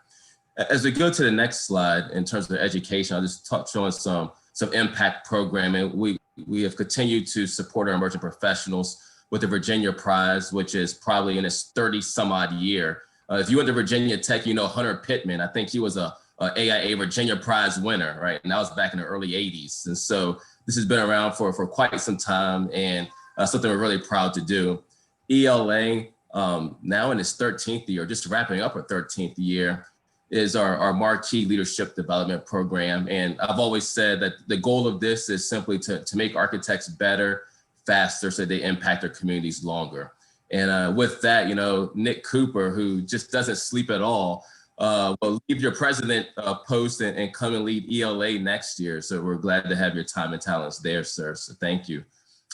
As we go to the next slide, in terms of education, I'll just touch on some impact programming. We have continued to support our emerging professionals with the Virginia Prize, which is probably in its 30 some odd year. If you went to Virginia Tech, you know Hunter Pittman. I think he was a AIA Virginia Prize winner, right? And that was back in the early 80s. And so this has been around for quite some time, and something we're really proud to do. ELA, now in its 13th year, just wrapping up our 13th year, is our marquee leadership development program. And I've always said that the goal of this is simply to make architects better, faster, so they impact their communities longer. And with that, you know, Nick Cooper, who just doesn't sleep at all, will leave your president post and come and lead ELA next year. So we're glad to have your time and talents there, sir. So thank you.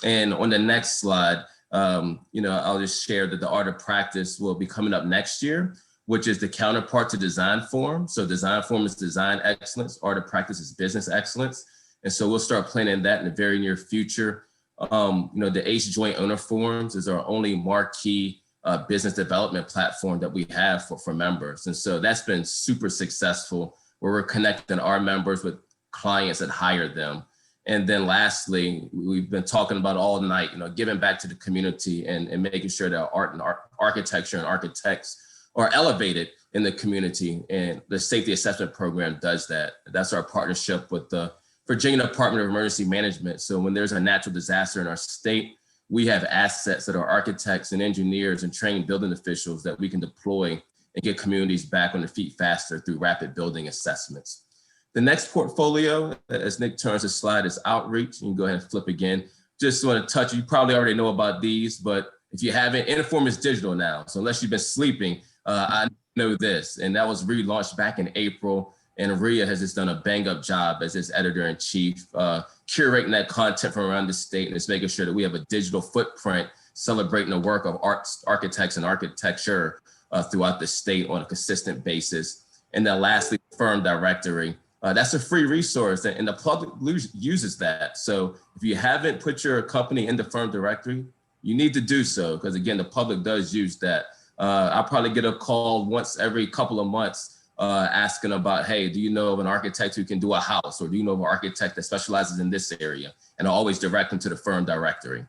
And on the next slide, you know, I'll just share that the Art of Practice will be coming up next year, which is the counterpart to Design Forum. So Design Forum is design excellence, Art of Practice is business excellence. And so we'll start planning that in the very near future. You know, the ACE Joint Owner Forums is our only marquee business development platform that we have for members. And so that's been super successful, where we're connecting our members with clients that hire them. And then lastly, we've been talking about all night, you know, giving back to the community and making sure that art and architecture and architects are elevated in the community. And the Safety Assessment Program does that. That's our partnership with the Virginia Department of Emergency Management. So when there's a natural disaster in our state, we have assets that are architects and engineers and trained building officials that we can deploy and get communities back on their feet faster through rapid building assessments. The next portfolio, as Nick turns the slide, is outreach. You can go ahead and flip again. Just want to touch, you probably already know about these, but if you haven't, Inform is digital now. So unless you've been sleeping, I know this, and that was relaunched back in April. And Rhea has just done a bang up job as its editor-in-chief, curating that content from around the state and just making sure that we have a digital footprint celebrating the work of architects and architecture throughout the state on a consistent basis. And then lastly, Firm Directory. That's a free resource, and the public uses that. So if you haven't put your company in the Firm Directory, you need to do so, because again, the public does use that. I probably get a call once every couple of months asking about, hey, do you know of an architect who can do a house, or do you know of an architect that specializes in this area? And I always direct them to the firm directory.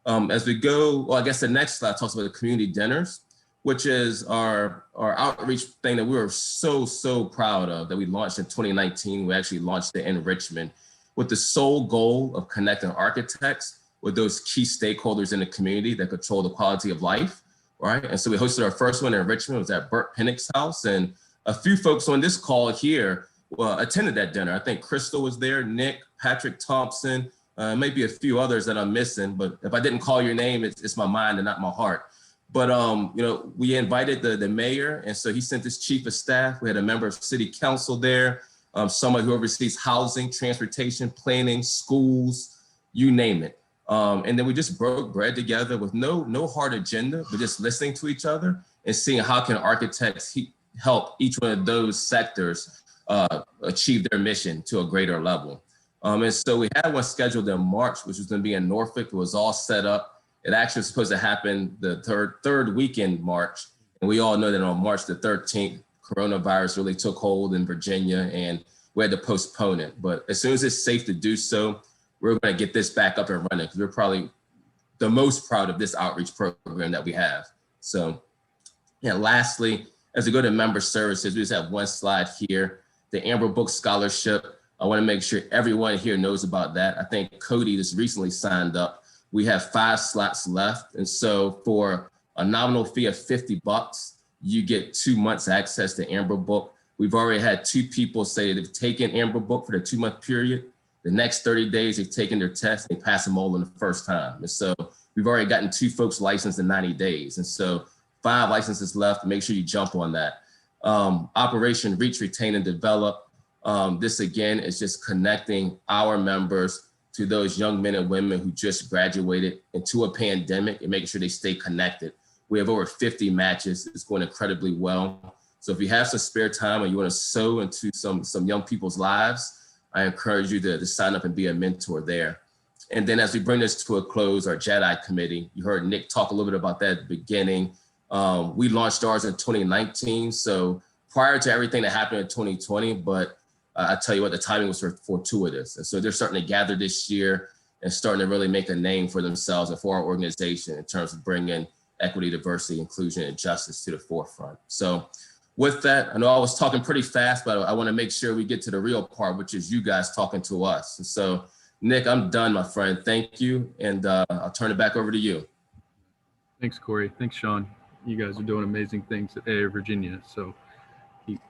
As we go, well, I guess the next slide talks about the community dinners, which is our outreach thing that we were so proud of, that we launched in 2019. We actually launched it in Richmond with the sole goal of connecting architects with those key stakeholders in the community that control the quality of life, right? And so we hosted our first one in Richmond. It was at Burt Pennick's house, and a few folks on this call here attended that dinner. I think Crystal was there, Nick, Patrick Thompson, maybe a few others that I'm missing, but if I didn't call your name, it's my mind and not my heart. But you know, we invited the mayor, and so he sent his chief of staff. We had a member of city council there, someone who oversees housing, transportation, planning, schools, you name it. And then we just broke bread together with no hard agenda, but just listening to each other and seeing how can architects help each one of those sectors achieve their mission to a greater level. And so we had one scheduled in March, which was going to be in Norfolk. It was all set up. It actually was supposed to happen the third weekend in March. And we all know that on March the 13th, coronavirus really took hold in Virginia, and we had to postpone it. But as soon as it's safe to do so, we're going to get this back up and running, because we're probably the most proud of this outreach program that we have. So, yeah, lastly, as we go to member services, we just have one slide here, the Amber Book Scholarship. I want to make sure everyone here knows about that. I think Cody just recently signed up. We have 5 slots left. And so for a nominal fee of $50, you get 2 months access to Amber Book. We've already had 2 people say they've taken Amber Book for the 2-month period. The next 30 days, they've taken their test, they pass them all in the first time. And so we've already gotten 2 folks licensed in 90 days. And so 5 licenses left. Make sure you jump on that. Operation Reach, Retain, and Develop. This again is just connecting our members to those young men and women who just graduated into a pandemic and making sure they stay connected. We have over 50 matches. It's going incredibly well. So if you have some spare time or you want to sow into some young people's lives, I encourage you to sign up and be a mentor there. And then as we bring this to a close, our JEDI committee, you heard Nick talk a little bit about that at the beginning. We launched ours in 2019. So prior to everything that happened in 2020, but I tell you what, the timing was fortuitous. And so they're starting to gather this year and starting to really make a name for themselves and for our organization in terms of bringing equity, diversity, inclusion, and justice to the forefront. So with that, I know I was talking pretty fast, but I want to make sure we get to the real part, which is you guys talking to us. And so, Nick, I'm done, my friend. Thank you. And I'll turn it back over to you. Thanks, Corey. Thanks, Sean. You guys are doing amazing things at AIA Virginia. So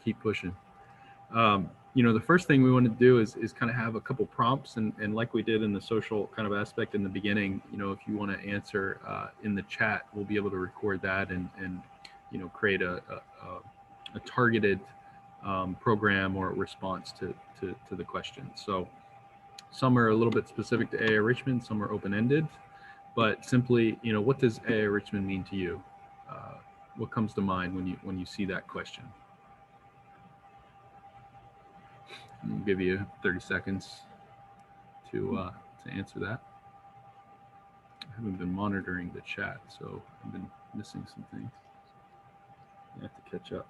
keep pushing. You know, the first thing we want to do is kind of have a couple prompts, and like we did in the social kind of aspect in the beginning, you know, if you want to answer in the chat, we'll be able to record that and you know, create a targeted program or response to the question. So some are a little bit specific to AIA Richmond, some are open-ended, but simply, you know, what does AIA Richmond mean to you? What comes to mind when you see that question? I'll give you 30 seconds to answer that. I haven't been monitoring the chat, so I've been missing some things. I have to catch up.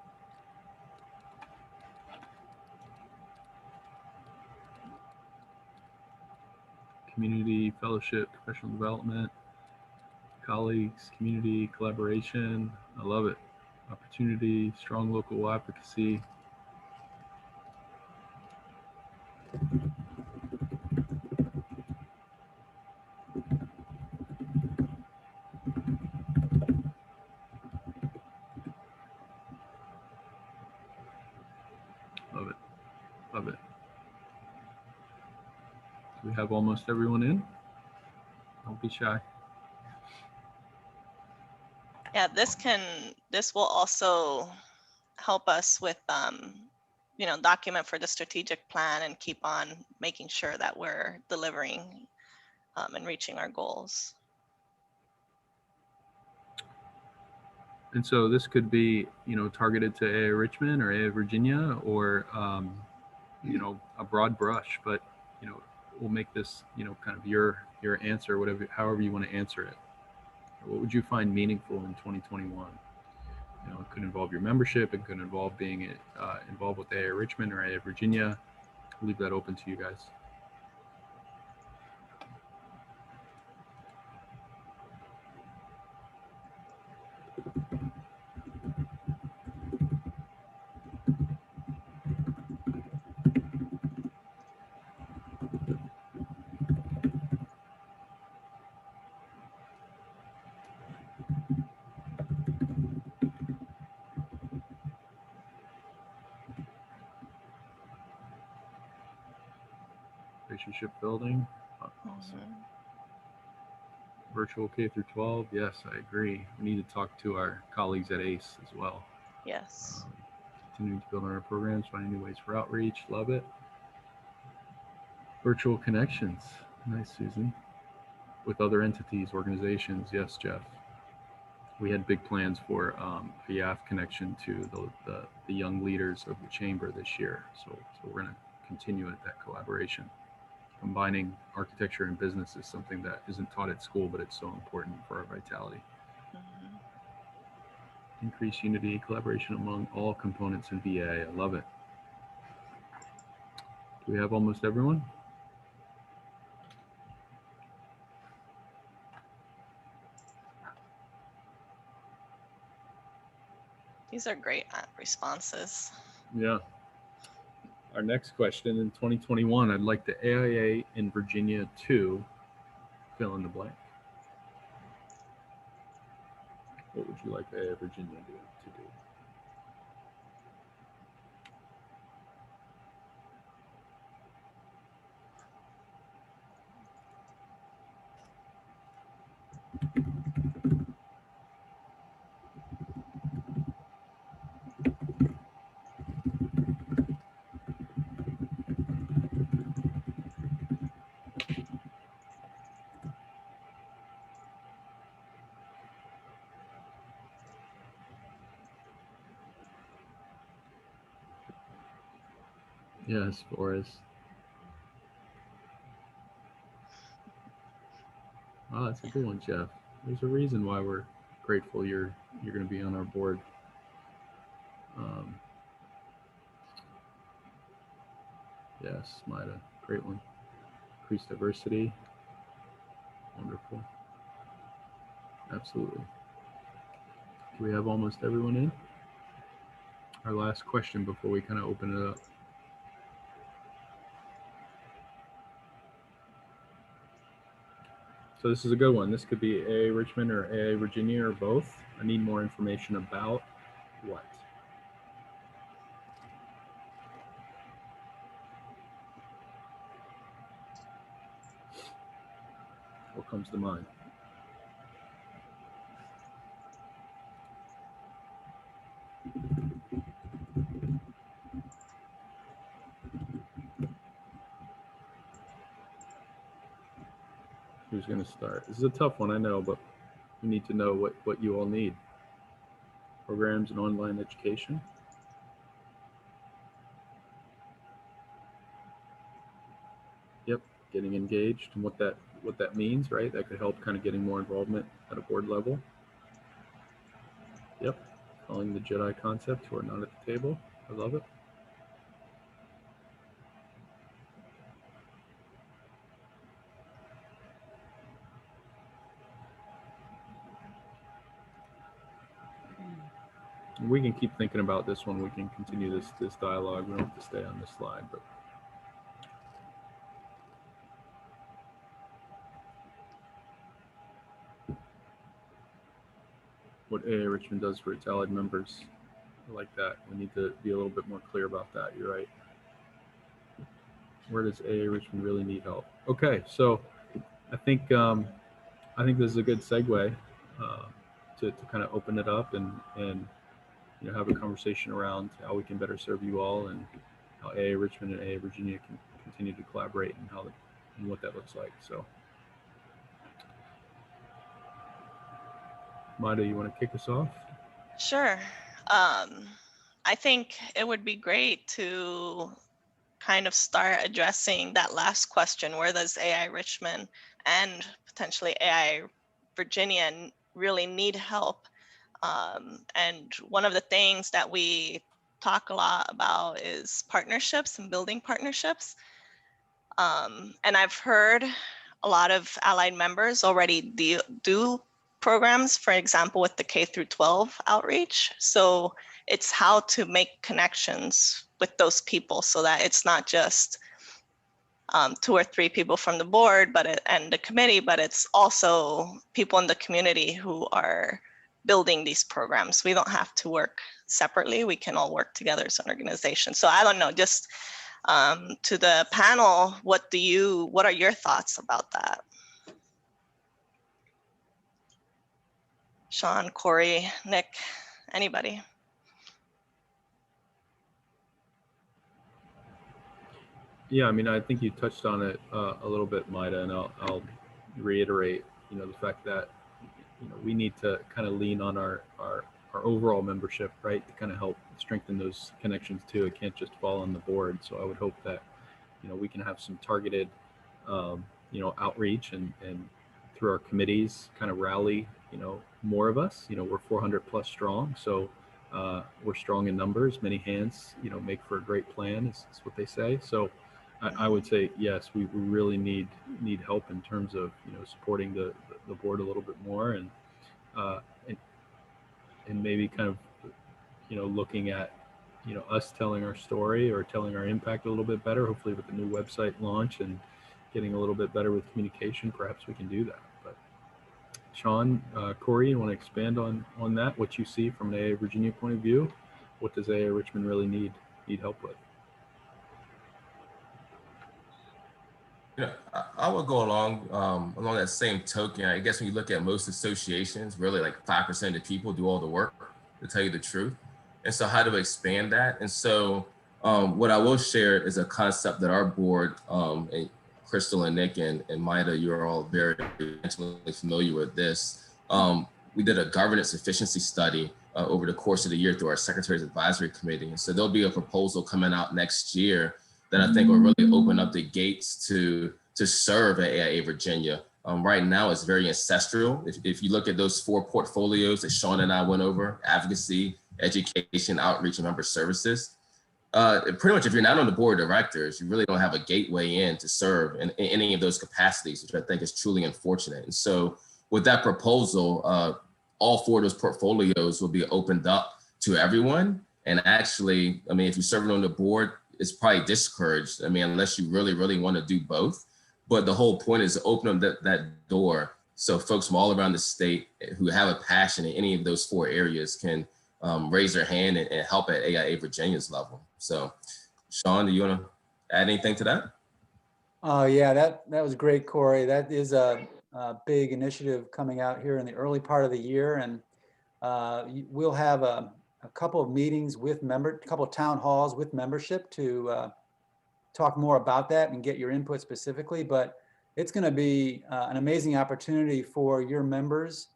Community, fellowship, professional development, colleagues, community, collaboration. I love it. Opportunity, strong local advocacy. Love it. Love it. We have almost everyone in. Don't be shy. Yeah, this will also help us with you know, document for the strategic plan and keep on making sure that we're delivering and reaching our goals. And so this could be, you know, targeted to AIA Richmond or AIA Virginia, or you know, a broad brush, but you know, we'll make this, you know, kind of your answer, whatever, however you want to answer it. What would you find meaningful in 2021? You know, it could involve your membership. It could involve being involved with AIA Richmond or AIA Virginia. I'll leave that open to you guys. Relationship building. Awesome. Virtual K through 12. Yes, I agree. We need to talk to our colleagues at ACE as well. Yes. Continuing to build on our programs, finding new ways for outreach. Love it. Virtual connections. Nice, Susan. With other entities, organizations. Yes, Jeff. We had big plans for a YAF connection to the young leaders of the chamber this year. So we're going to continue at that collaboration. Combining architecture and business is something that isn't taught at school, but it's so important for our vitality. Mm-hmm. Increase unity, collaboration among all components in VA. I love it. Do we have almost everyone? These are great responses. Yeah. Our next question in 2021, I'd like the AIA in Virginia to fill in the blank. What would you like AIA Virginia to do? Yes, Forrest. Oh, that's a good one, Jeff. There's a reason why we're grateful you're going to be on our board. Yes, Maida, great one. Increase diversity. Wonderful. Absolutely. Do we have almost everyone in? Our last question before we kind of open it up. So this is a good one. This could be AIA Richmond or AIA Virginia or both. I need more information about what? What comes to mind? Who's going to start? This is a tough one, I know, but we need to know what you all need. Programs and online education. Yep, getting engaged and what that means, right? That could help kind of getting more involvement at a board level. Yep, following the Jedi concept who are not at the table. I love it. We can keep thinking about this one. We can continue this dialogue. We don't have to stay on this slide, but what AIA Richmond does for its allied members, I like that. We need to be a little bit more clear about that. You're right. Where does AIA Richmond really need help? Okay, so I think this is a good segue to kind of open it up and have a conversation around how we can better serve you all and how AIA Richmond and AIA Virginia can continue to collaborate and what that looks like. So, Maida, you want to kick us off? Sure. I think it would be great to kind of start addressing that last question, where does AIA Richmond and potentially AIA Virginia really need help. And one of the things that we talk a lot about is partnerships and building partnerships. And I've heard a lot of allied members already do programs, for example, with the K through 12 outreach. So it's how to make connections with those people so that it's not just 2 or 3 people from the board and the committee, but it's also people in the community who are building these programs. We don't have to work separately. We can all work together as an organization. So I don't know, just to the panel, what are your thoughts about that? Sean, Corey, Nick, anybody? Yeah, I mean, I think you touched on it a little bit, Maida, and I'll reiterate, the fact that, we need to kind of lean on our overall membership, right, to kind of help strengthen those connections too. It can't just fall on the board. So I would hope that, we can have some targeted, outreach and through our committees kind of rally, more of us. We're 400 plus strong, so we're strong in numbers. Many hands, make for a great plan, is what they say. So I would say yes, we really need help in terms of supporting the board a little bit more, and maybe kind of looking at us telling our story or telling our impact a little bit better. Hopefully with the new website launch and getting a little bit better with communication, perhaps we can do that. But Sean, Corey, you want to expand on that? What you see from an AIA Virginia point of view? What does AIA Richmond really need help with? I would go along that same token. I guess when you look at most associations, really like 5% of the people do all the work, to tell you the truth. And so how to expand that? And so what I will share is a concept that our board, and Crystal and Nick and Maida, you're all very intimately familiar with this. We did a governance efficiency study over the course of the year through our Secretary's Advisory Committee. And so there'll be a proposal coming out next year that I think will really open up the gates to serve at AIA Virginia. Right now, it's very ancestral. If you look at those 4 portfolios that Sean and I went over: advocacy, education, outreach, and member services. Pretty much, if you're not on the board of directors, you really don't have a gateway in to serve in any of those capacities, which I think is truly unfortunate. And so with that proposal, all 4 of those portfolios will be opened up to everyone. And actually, I mean, if you're serving on the board, it's probably discouraged. I mean, unless you really, really want to do both. But the whole point is to open up that door so folks from all around the state who have a passion in any of those 4 areas can raise their hand and help at AIA Virginia's level. So, Sean, do you want to add anything to that? Yeah, that was great, Corey. That is a big initiative coming out here in the early part of the year, and we'll have a couple of meetings with a couple of town halls with membership to talk more about that and get your input specifically. But it's going to be an amazing opportunity for your members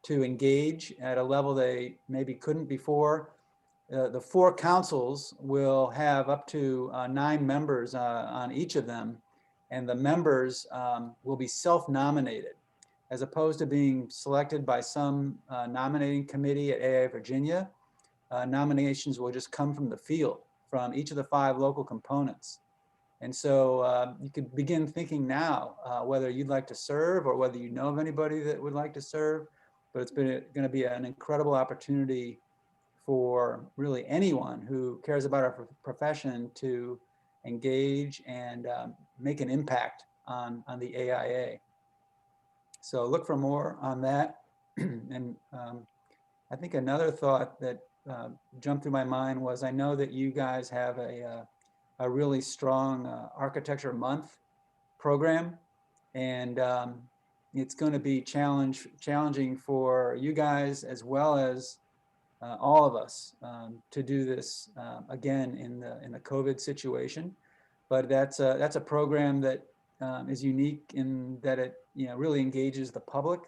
to engage at a level they maybe couldn't before. The 4 councils will have up to 9 members on each of them, and the members will be self-nominated as opposed to being selected by some nominating committee at AIA Virginia. Nominations will just come from the field, from each of the 5 local components. And so you could begin thinking now whether you'd like to serve or whether you know of anybody that would like to serve. But it's going to be an incredible opportunity for really anyone who cares about our profession to engage and make an impact on the AIA. So look for more on that. And I think another thought that jumped through my mind was, I know that you guys have a really strong Architecture Month program, and it's going to be challenging for you guys as well as all of us to do this again in the COVID situation. But that's a program that is unique in that it really engages the public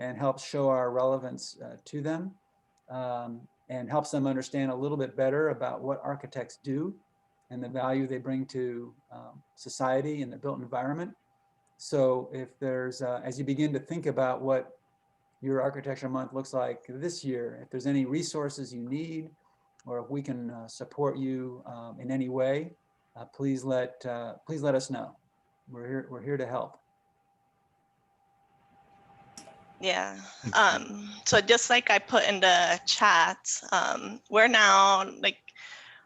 and helps show our relevance to them, and helps them understand a little bit better about what architects do and the value they bring to society and the built environment. So if there's, as you begin to think about what your Architecture Month looks like this year. If there's any resources you need, or if we can support you in any way, please let us know. We're here to help. Yeah. So just like I put in the chat, we're now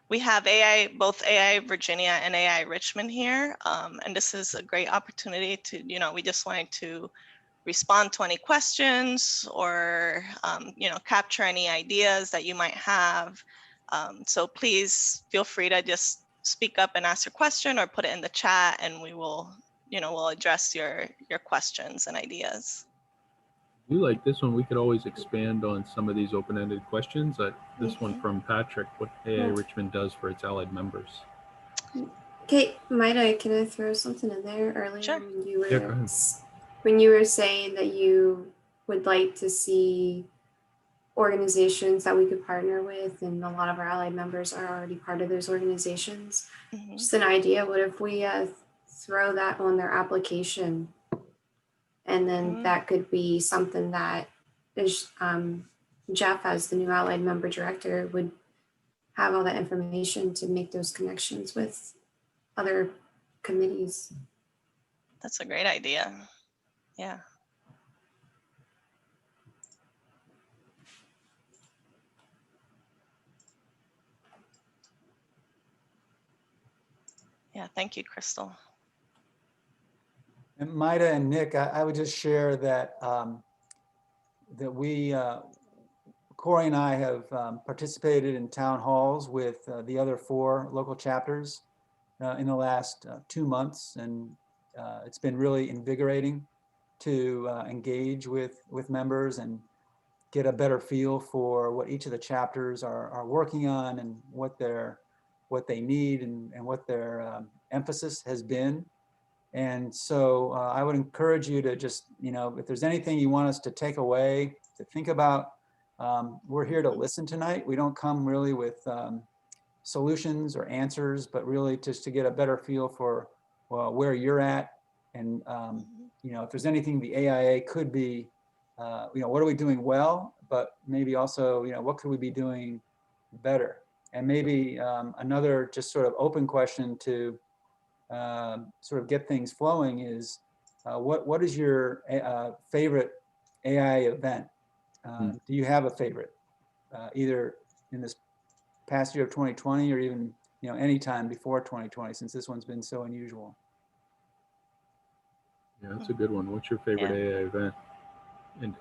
we have both AIA Virginia and AIA Richmond here. And this is a great opportunity to, we just wanted to respond to any questions or, capture any ideas that you might have. So please feel free to just speak up and ask your question or put it in the chat, and we will, we'll address your questions and ideas. We like this one. We could always expand on some of these open-ended questions. This one from Patrick, what AIA Richmond does for its allied members. Okay, Maida, can I throw something in there earlier? Sure. When you were saying that you would like to see organizations that we could partner with, and a lot of our allied members are already part of those organizations. Just an idea, what if we throw that on their application? And then that could be something that is, Jeff, as the new allied member director, would have all that information to make those connections with other committees. That's a great idea. Yeah. Yeah, thank you, Crystal. And Maida and Nick, I would just share that that we, Corey and I have participated in town halls with the other 4 local chapters in the last 2 months, and it's been really invigorating to engage with members and get a better feel for what each of the chapters are working on, and what they need, and what their emphasis has been. And so I would encourage you to just, if there's anything you want us to take away, to think about, we're here to listen tonight. We don't come really with solutions or answers, but really just to get a better feel for where you're at. And, if there's anything the AIA could be, what are we doing well, but maybe also, what could we be doing better? And maybe another just sort of open question to sort of get things flowing is, what is your favorite AI event? Do you have a favorite, either in this past year of 2020 or even any time before 2020, since this one's been so unusual? Yeah, that's a good one. What's your favorite AI event? And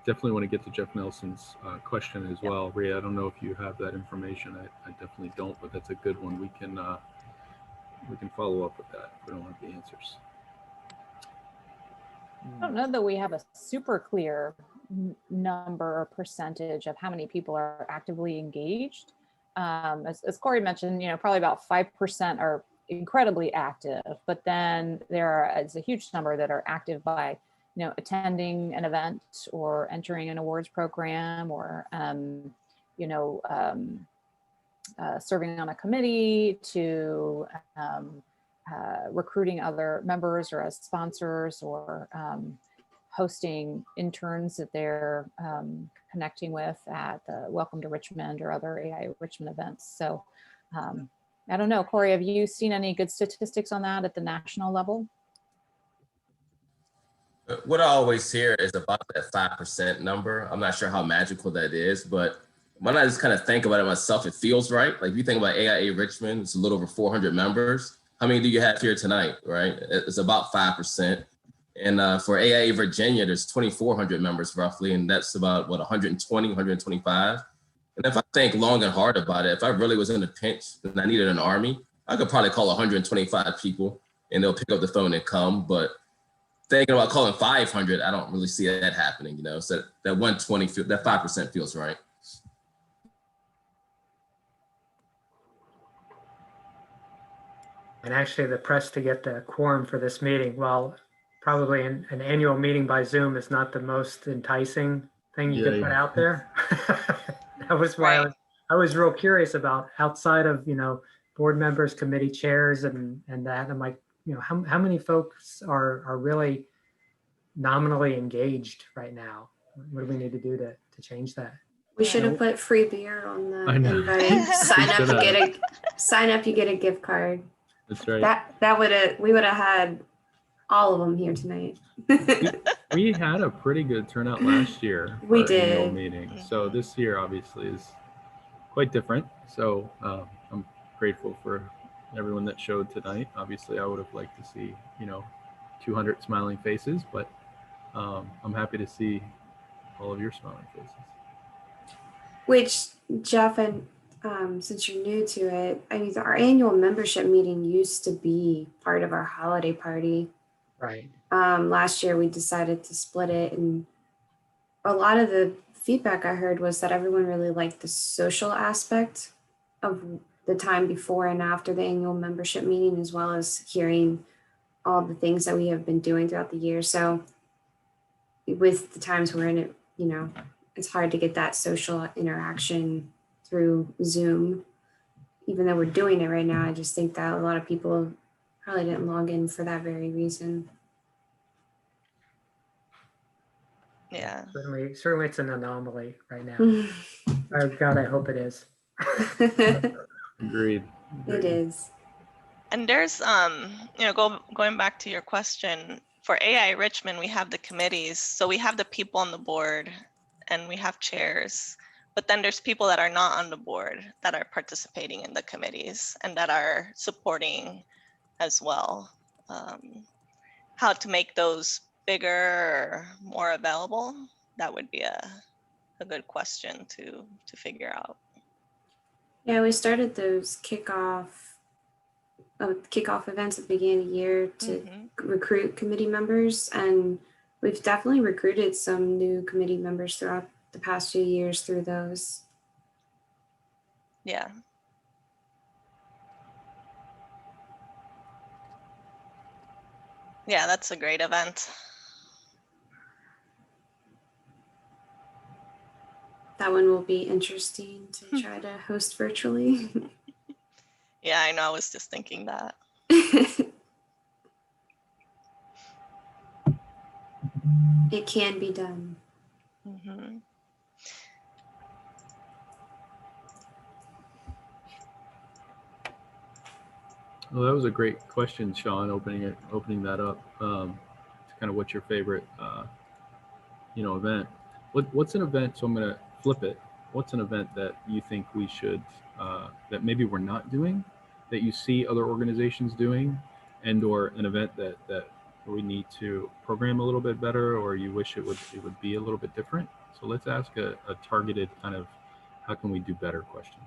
definitely want to get to Jeff Nelson's question as well. Rhea, I don't know if you have that information. I definitely don't, but that's a good one. We can follow up with that if we don't have the answers. I don't know that we have a super clear number or percentage of how many people are actively engaged. As Corey mentioned, probably about 5% are incredibly active, but then it's a huge number that are active by, attending an event or entering an awards program, or, serving on a committee, to recruiting other members or as sponsors, or hosting interns that they're connecting with at the Welcome to Richmond or other AIA Richmond events. So I don't know, Corey, have you seen any good statistics on that at the national level? What I always hear is about that 5% number. I'm not sure how magical that is, but when I just kind of think about it myself, it feels right. Like if you think about AIA Richmond, it's a little over 400 members. How many do you have here tonight, right? It's about 5%. And for AIA Virginia, there's 2,400 members roughly, and that's about, 120, 125. And if I think long and hard about it, if I really was in a pinch and I needed an army, I could probably call 125 people and they'll pick up the phone and come. But thinking about calling 500, I don't really see that happening, So that 120, that 5% feels right. And actually the press to get the quorum for this meeting, well, probably an annual meeting by Zoom is not the most enticing thing you can put out there. That was why I was real curious about, outside of, board members, committee chairs and that. I'm like, how many folks are really, nominally engaged right now. What do we need to do to change that? We should have Nope. put free beer on the I know. invite. Sign up, you should've. get you get a gift card. That's right. We would have had all of them here tonight. We had a pretty good turnout last year for We our annual did. meeting. So this year obviously is quite different. So I'm grateful for everyone that showed tonight. Obviously, I would have liked to see, 200 smiling faces, but I'm happy to see all of your smiling faces. Which, Jeff, and since you're new to it, I mean, our annual membership meeting used to be part of our holiday party. Right. Last year, we decided to split it, and a lot of the feedback I heard was that everyone really liked the social aspect of the time before and after the annual membership meeting, as well as hearing all the things that we have been doing throughout the year. So with the times we're in it, it's hard to get that social interaction through Zoom. Even though we're doing it right now, I just think that a lot of people probably didn't log in for that very reason. Yeah. Certainly it's an anomaly right now. Oh God, I hope it is. Agreed. It is. And there's, going back to your question, for AI Richmond, we have the committees. So we have the people on the board and we have chairs, but then there's people that are not on the board that are participating in the committees and that are supporting as well. How to make those bigger or more available, that would be a good question to figure out. Yeah, we started those kickoff events at the beginning of the year to recruit committee members, and we've definitely recruited some new committee members throughout the past few years through those. Yeah. Yeah, that's a great event. That one will be interesting to try to host virtually. Yeah, I know. I was just thinking that. It can be done. Mm-hmm. Well, that was a great question, Sean, opening that up. To kind of what's your favorite, event? What's an event? So I'm going to flip it. What's an event that you think we should, that maybe we're not doing, that you see other organizations doing, and/or an event that we need to program a little bit better, or you wish it would be a little bit different? So let's ask a targeted kind of, how can we do better question.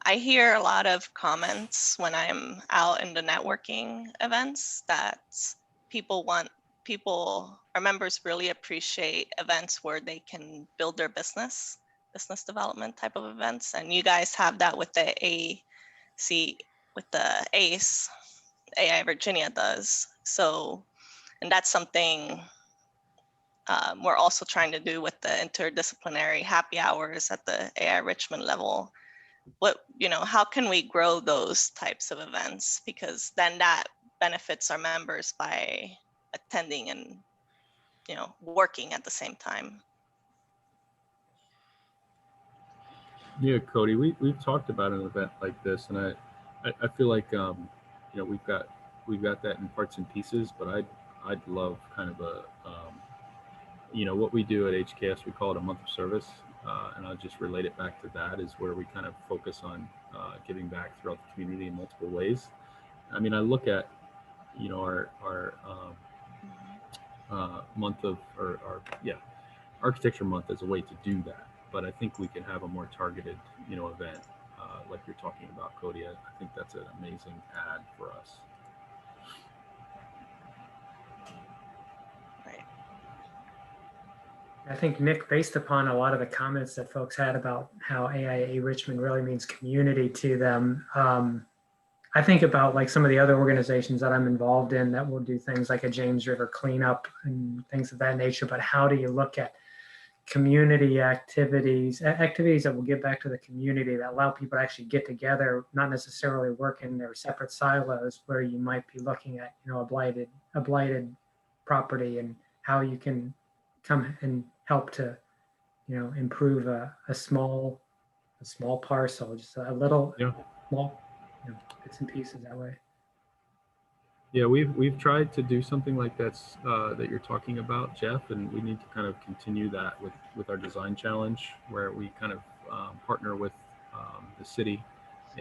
I hear a lot of comments when I'm out in the networking events that our members really appreciate events where they can build their business development type of events. And you guys have that with the ACE, AI Virginia does. So, and that's something we're also trying to do with the interdisciplinary happy hours at the AI Richmond level. How can we grow those types of events? Because then that benefits our members by attending and, working at the same time. Yeah, Cody, we've talked about an event like this, and I feel like we've got that in parts and pieces, but I'd love kind of a what we do at HKS, we call it a month of service, and I'll just relate it back to that, is where we kind of focus on giving back throughout the community in multiple ways. I mean, I look at our month of architecture month as a way to do that, but I think we can have a more targeted event like you're talking about, Cody. I think that's an amazing add for us. Right. I think, Nick, based upon a lot of the comments that folks had about how AIA Richmond really means community to them, I think about like some of the other organizations that I'm involved in that will do things like a James River cleanup and things of that nature. But how do you look at community activities that will give back to the community, that allow people to actually get together, not necessarily work in their separate silos, where you might be looking at, you know, a blighted property, and how you can come and help to, you know, improve a small parcel, just a little small, you know, bits and pieces that way. Yeah, we've tried to do something like that's that you're talking about, Jeff, and we need to kind of continue that with our design challenge, where we kind of partner with the city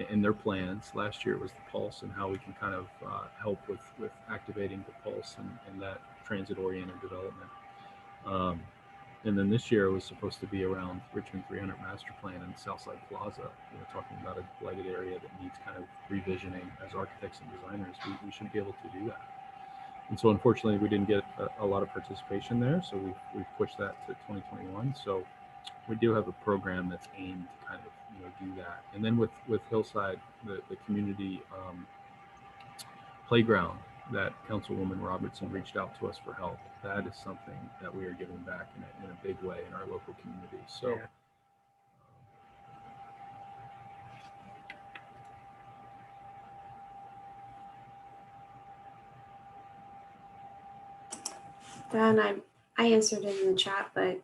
in their plans. Last year it was the Pulse, and how we can kind of help with activating the Pulse and that transit-oriented development. And then this year it was supposed to be around Richmond 300 Master Plan and Southside Plaza, you know, talking about a blighted area that needs kind of revisioning. As architects and designers, we should be able to do that. And so unfortunately we didn't get a lot of participation there, so we've pushed that to 2021. So we do have a program that's aimed to kind of, you know, do that. And then with Hillside, the community playground that Councilwoman Robertson reached out to us for help, that is something that we are giving back in a big way in our local community. So Yeah. Then I answered it in the chat, but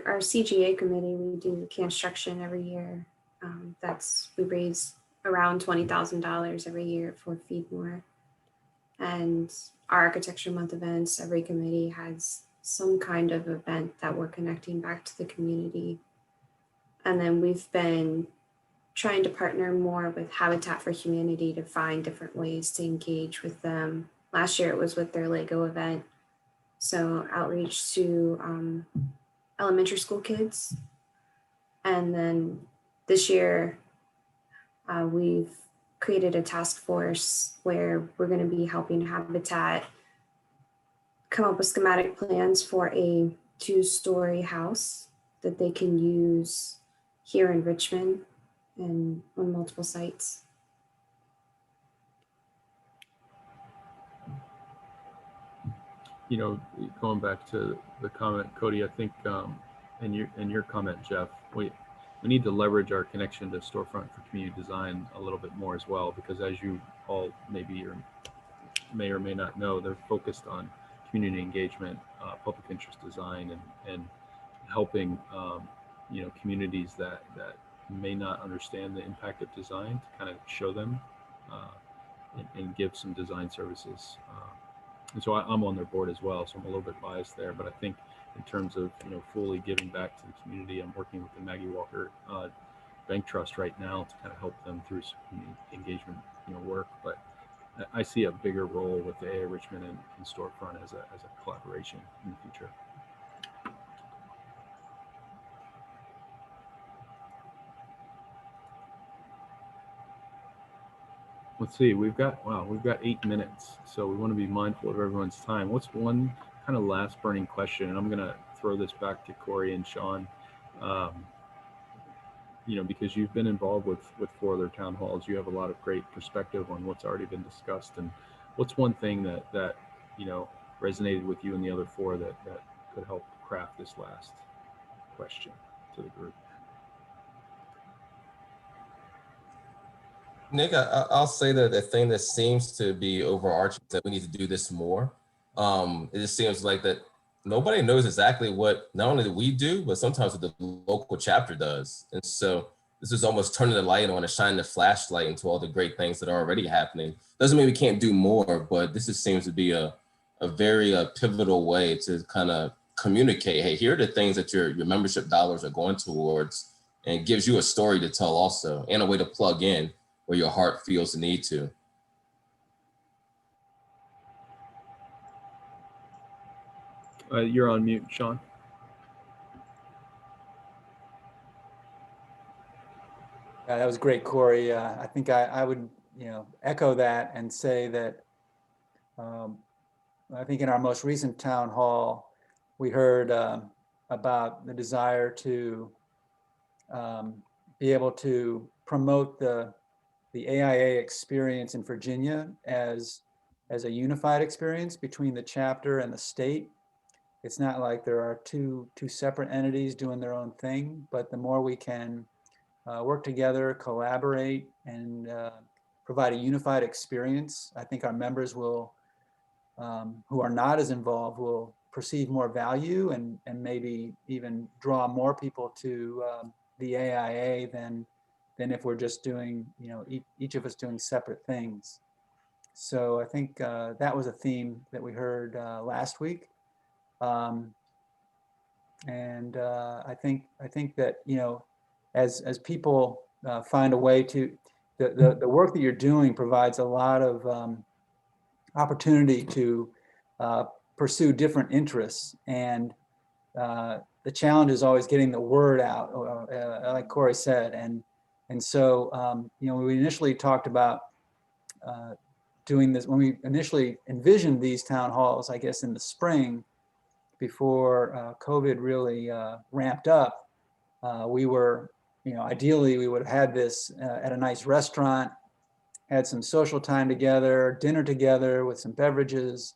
our CGA committee, we do construction every year. We raise around $20,000 every year for Feed More. And our Architecture Month events, every committee has some kind of event that we're connecting back to the community. And then we've been trying to partner more with Habitat for Humanity to find different ways to engage with them. Last year it was with their Lego event. So outreach to elementary school kids. And then this year we've created a task force where we're going to be helping Habitat come up with schematic plans for a 2-story house that they can use here in Richmond and on multiple sites. you know, going back to the comment, Cody, I think, and your comment, Jeff, we need to leverage our connection to Storefront for Community Design a little bit more as well, because as you all maybe or may not know, they're focused on community engagement, public interest design, and helping you know, communities that may not understand the impact of design to kind of show them and give some design services. And so I'm on their board as well, so I'm a little bit biased there. But I think in terms of, you know, fully giving back to the community, I'm working with the Maggie Walker Bank Trust right now to kind of help them through some community engagement, you know, work. But I see a bigger role with the AIA Richmond and Storefront as a collaboration in the future. Let's see, we've got 8 minutes, so we want to be mindful of everyone's time. What's one kind of last burning question? And I'm going to throw this back to Corey and Sean, you know, because you've been involved with 4 other town halls. You have a lot of great perspective on what's already been discussed. And what's one thing that you know, resonated with you and the other 4 that could help craft this last question to the group? Nick, I'll say that the thing that seems to be overarching is that we need to do this more. It just seems like that nobody knows exactly what not only we do, but sometimes what the local chapter does. And so this is almost turning the light on and shining the flashlight into all the great things that are already happening. Doesn't mean we can't do more, but this just seems to be a very pivotal way to kind of communicate, hey, here are the things that your membership dollars are going towards, and it gives you a story to tell also, and a way to plug in where your heart feels the need to. You're on mute, Sean. That was great, Corey. I think I would, you know, echo that and say that I think in our most recent town hall, we heard about the desire to be able to promote the AIA experience in Virginia as a unified experience between the chapter and the state. It's not like there are two separate entities doing their own thing, but the more we can work together, collaborate, and provide a unified experience, I think our members will, who are not as involved, will perceive more value and maybe even draw more people to the AIA than if we're just doing, each of us doing separate things. So I think that was a theme that we heard last week. And I think that, as people find a way to, the work that you're doing provides a lot of opportunity to pursue different interests. And the challenge is always getting the word out, like Corey said. And so, we initially talked about doing this, when we initially envisioned these town halls, I guess in the spring, before COVID really ramped up, we were, ideally we would have had this at a nice restaurant, had some social time together, dinner together with some beverages,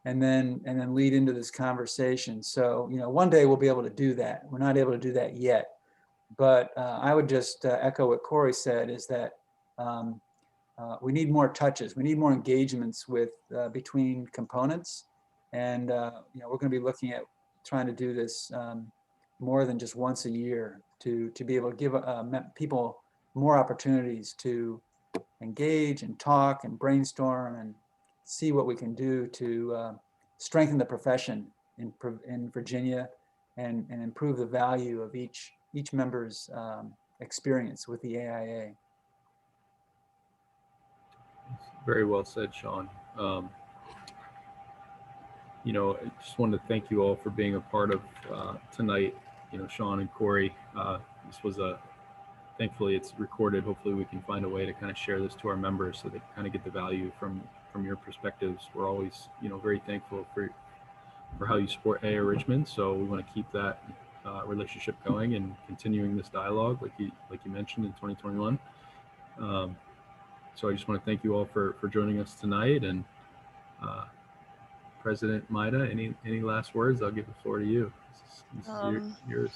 and then lead into this conversation. So, one day we'll be able to do that. We're not able to do that yet. But I would just echo what Corey said, is that we need more touches. We need more engagements with between components. And we're going to be looking at trying to do this more than just once a year to be able to give people more opportunities to engage and talk and brainstorm and see what we can do to strengthen the profession in Virginia and improve the value of each member's experience with the AIA. Very well said, Sean. I just wanted to thank you all for being a part of tonight. Sean and Corey, this was thankfully it's recorded. Hopefully we can find a way to kind of share this to our members so they kind of get the value from your perspectives. We're always, very thankful for how you support AIA Richmond. So we want to keep that relationship going and continuing this dialogue, like you mentioned, in 2021. So I just want to thank you all for joining us tonight. And President Maida, any last words? I'll give the floor to you. This is yours.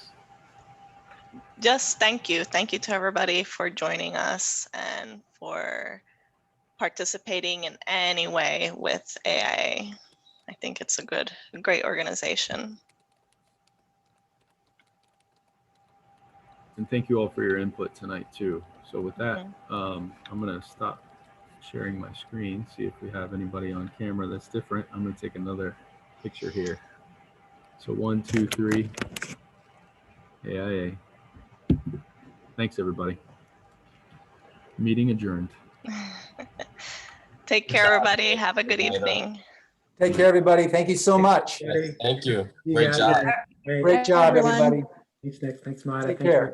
Just thank you. Thank you to everybody for joining us and for participating in any way with AIA. I think it's a great organization. And thank you all for your input tonight too. So with that, I'm going to stop sharing my screen, see if we have anybody on camera that's different. I'm going to take another picture here. So 1, 2, 3, AIA. Thanks, everybody. Meeting adjourned. Take care, everybody. Have a good evening. Take care, everybody. Thank you so much. Thank you. You Great got job. it. Great job, everyone. everybody. Thanks, Nick. Thanks, Mata. Take Thanks, care.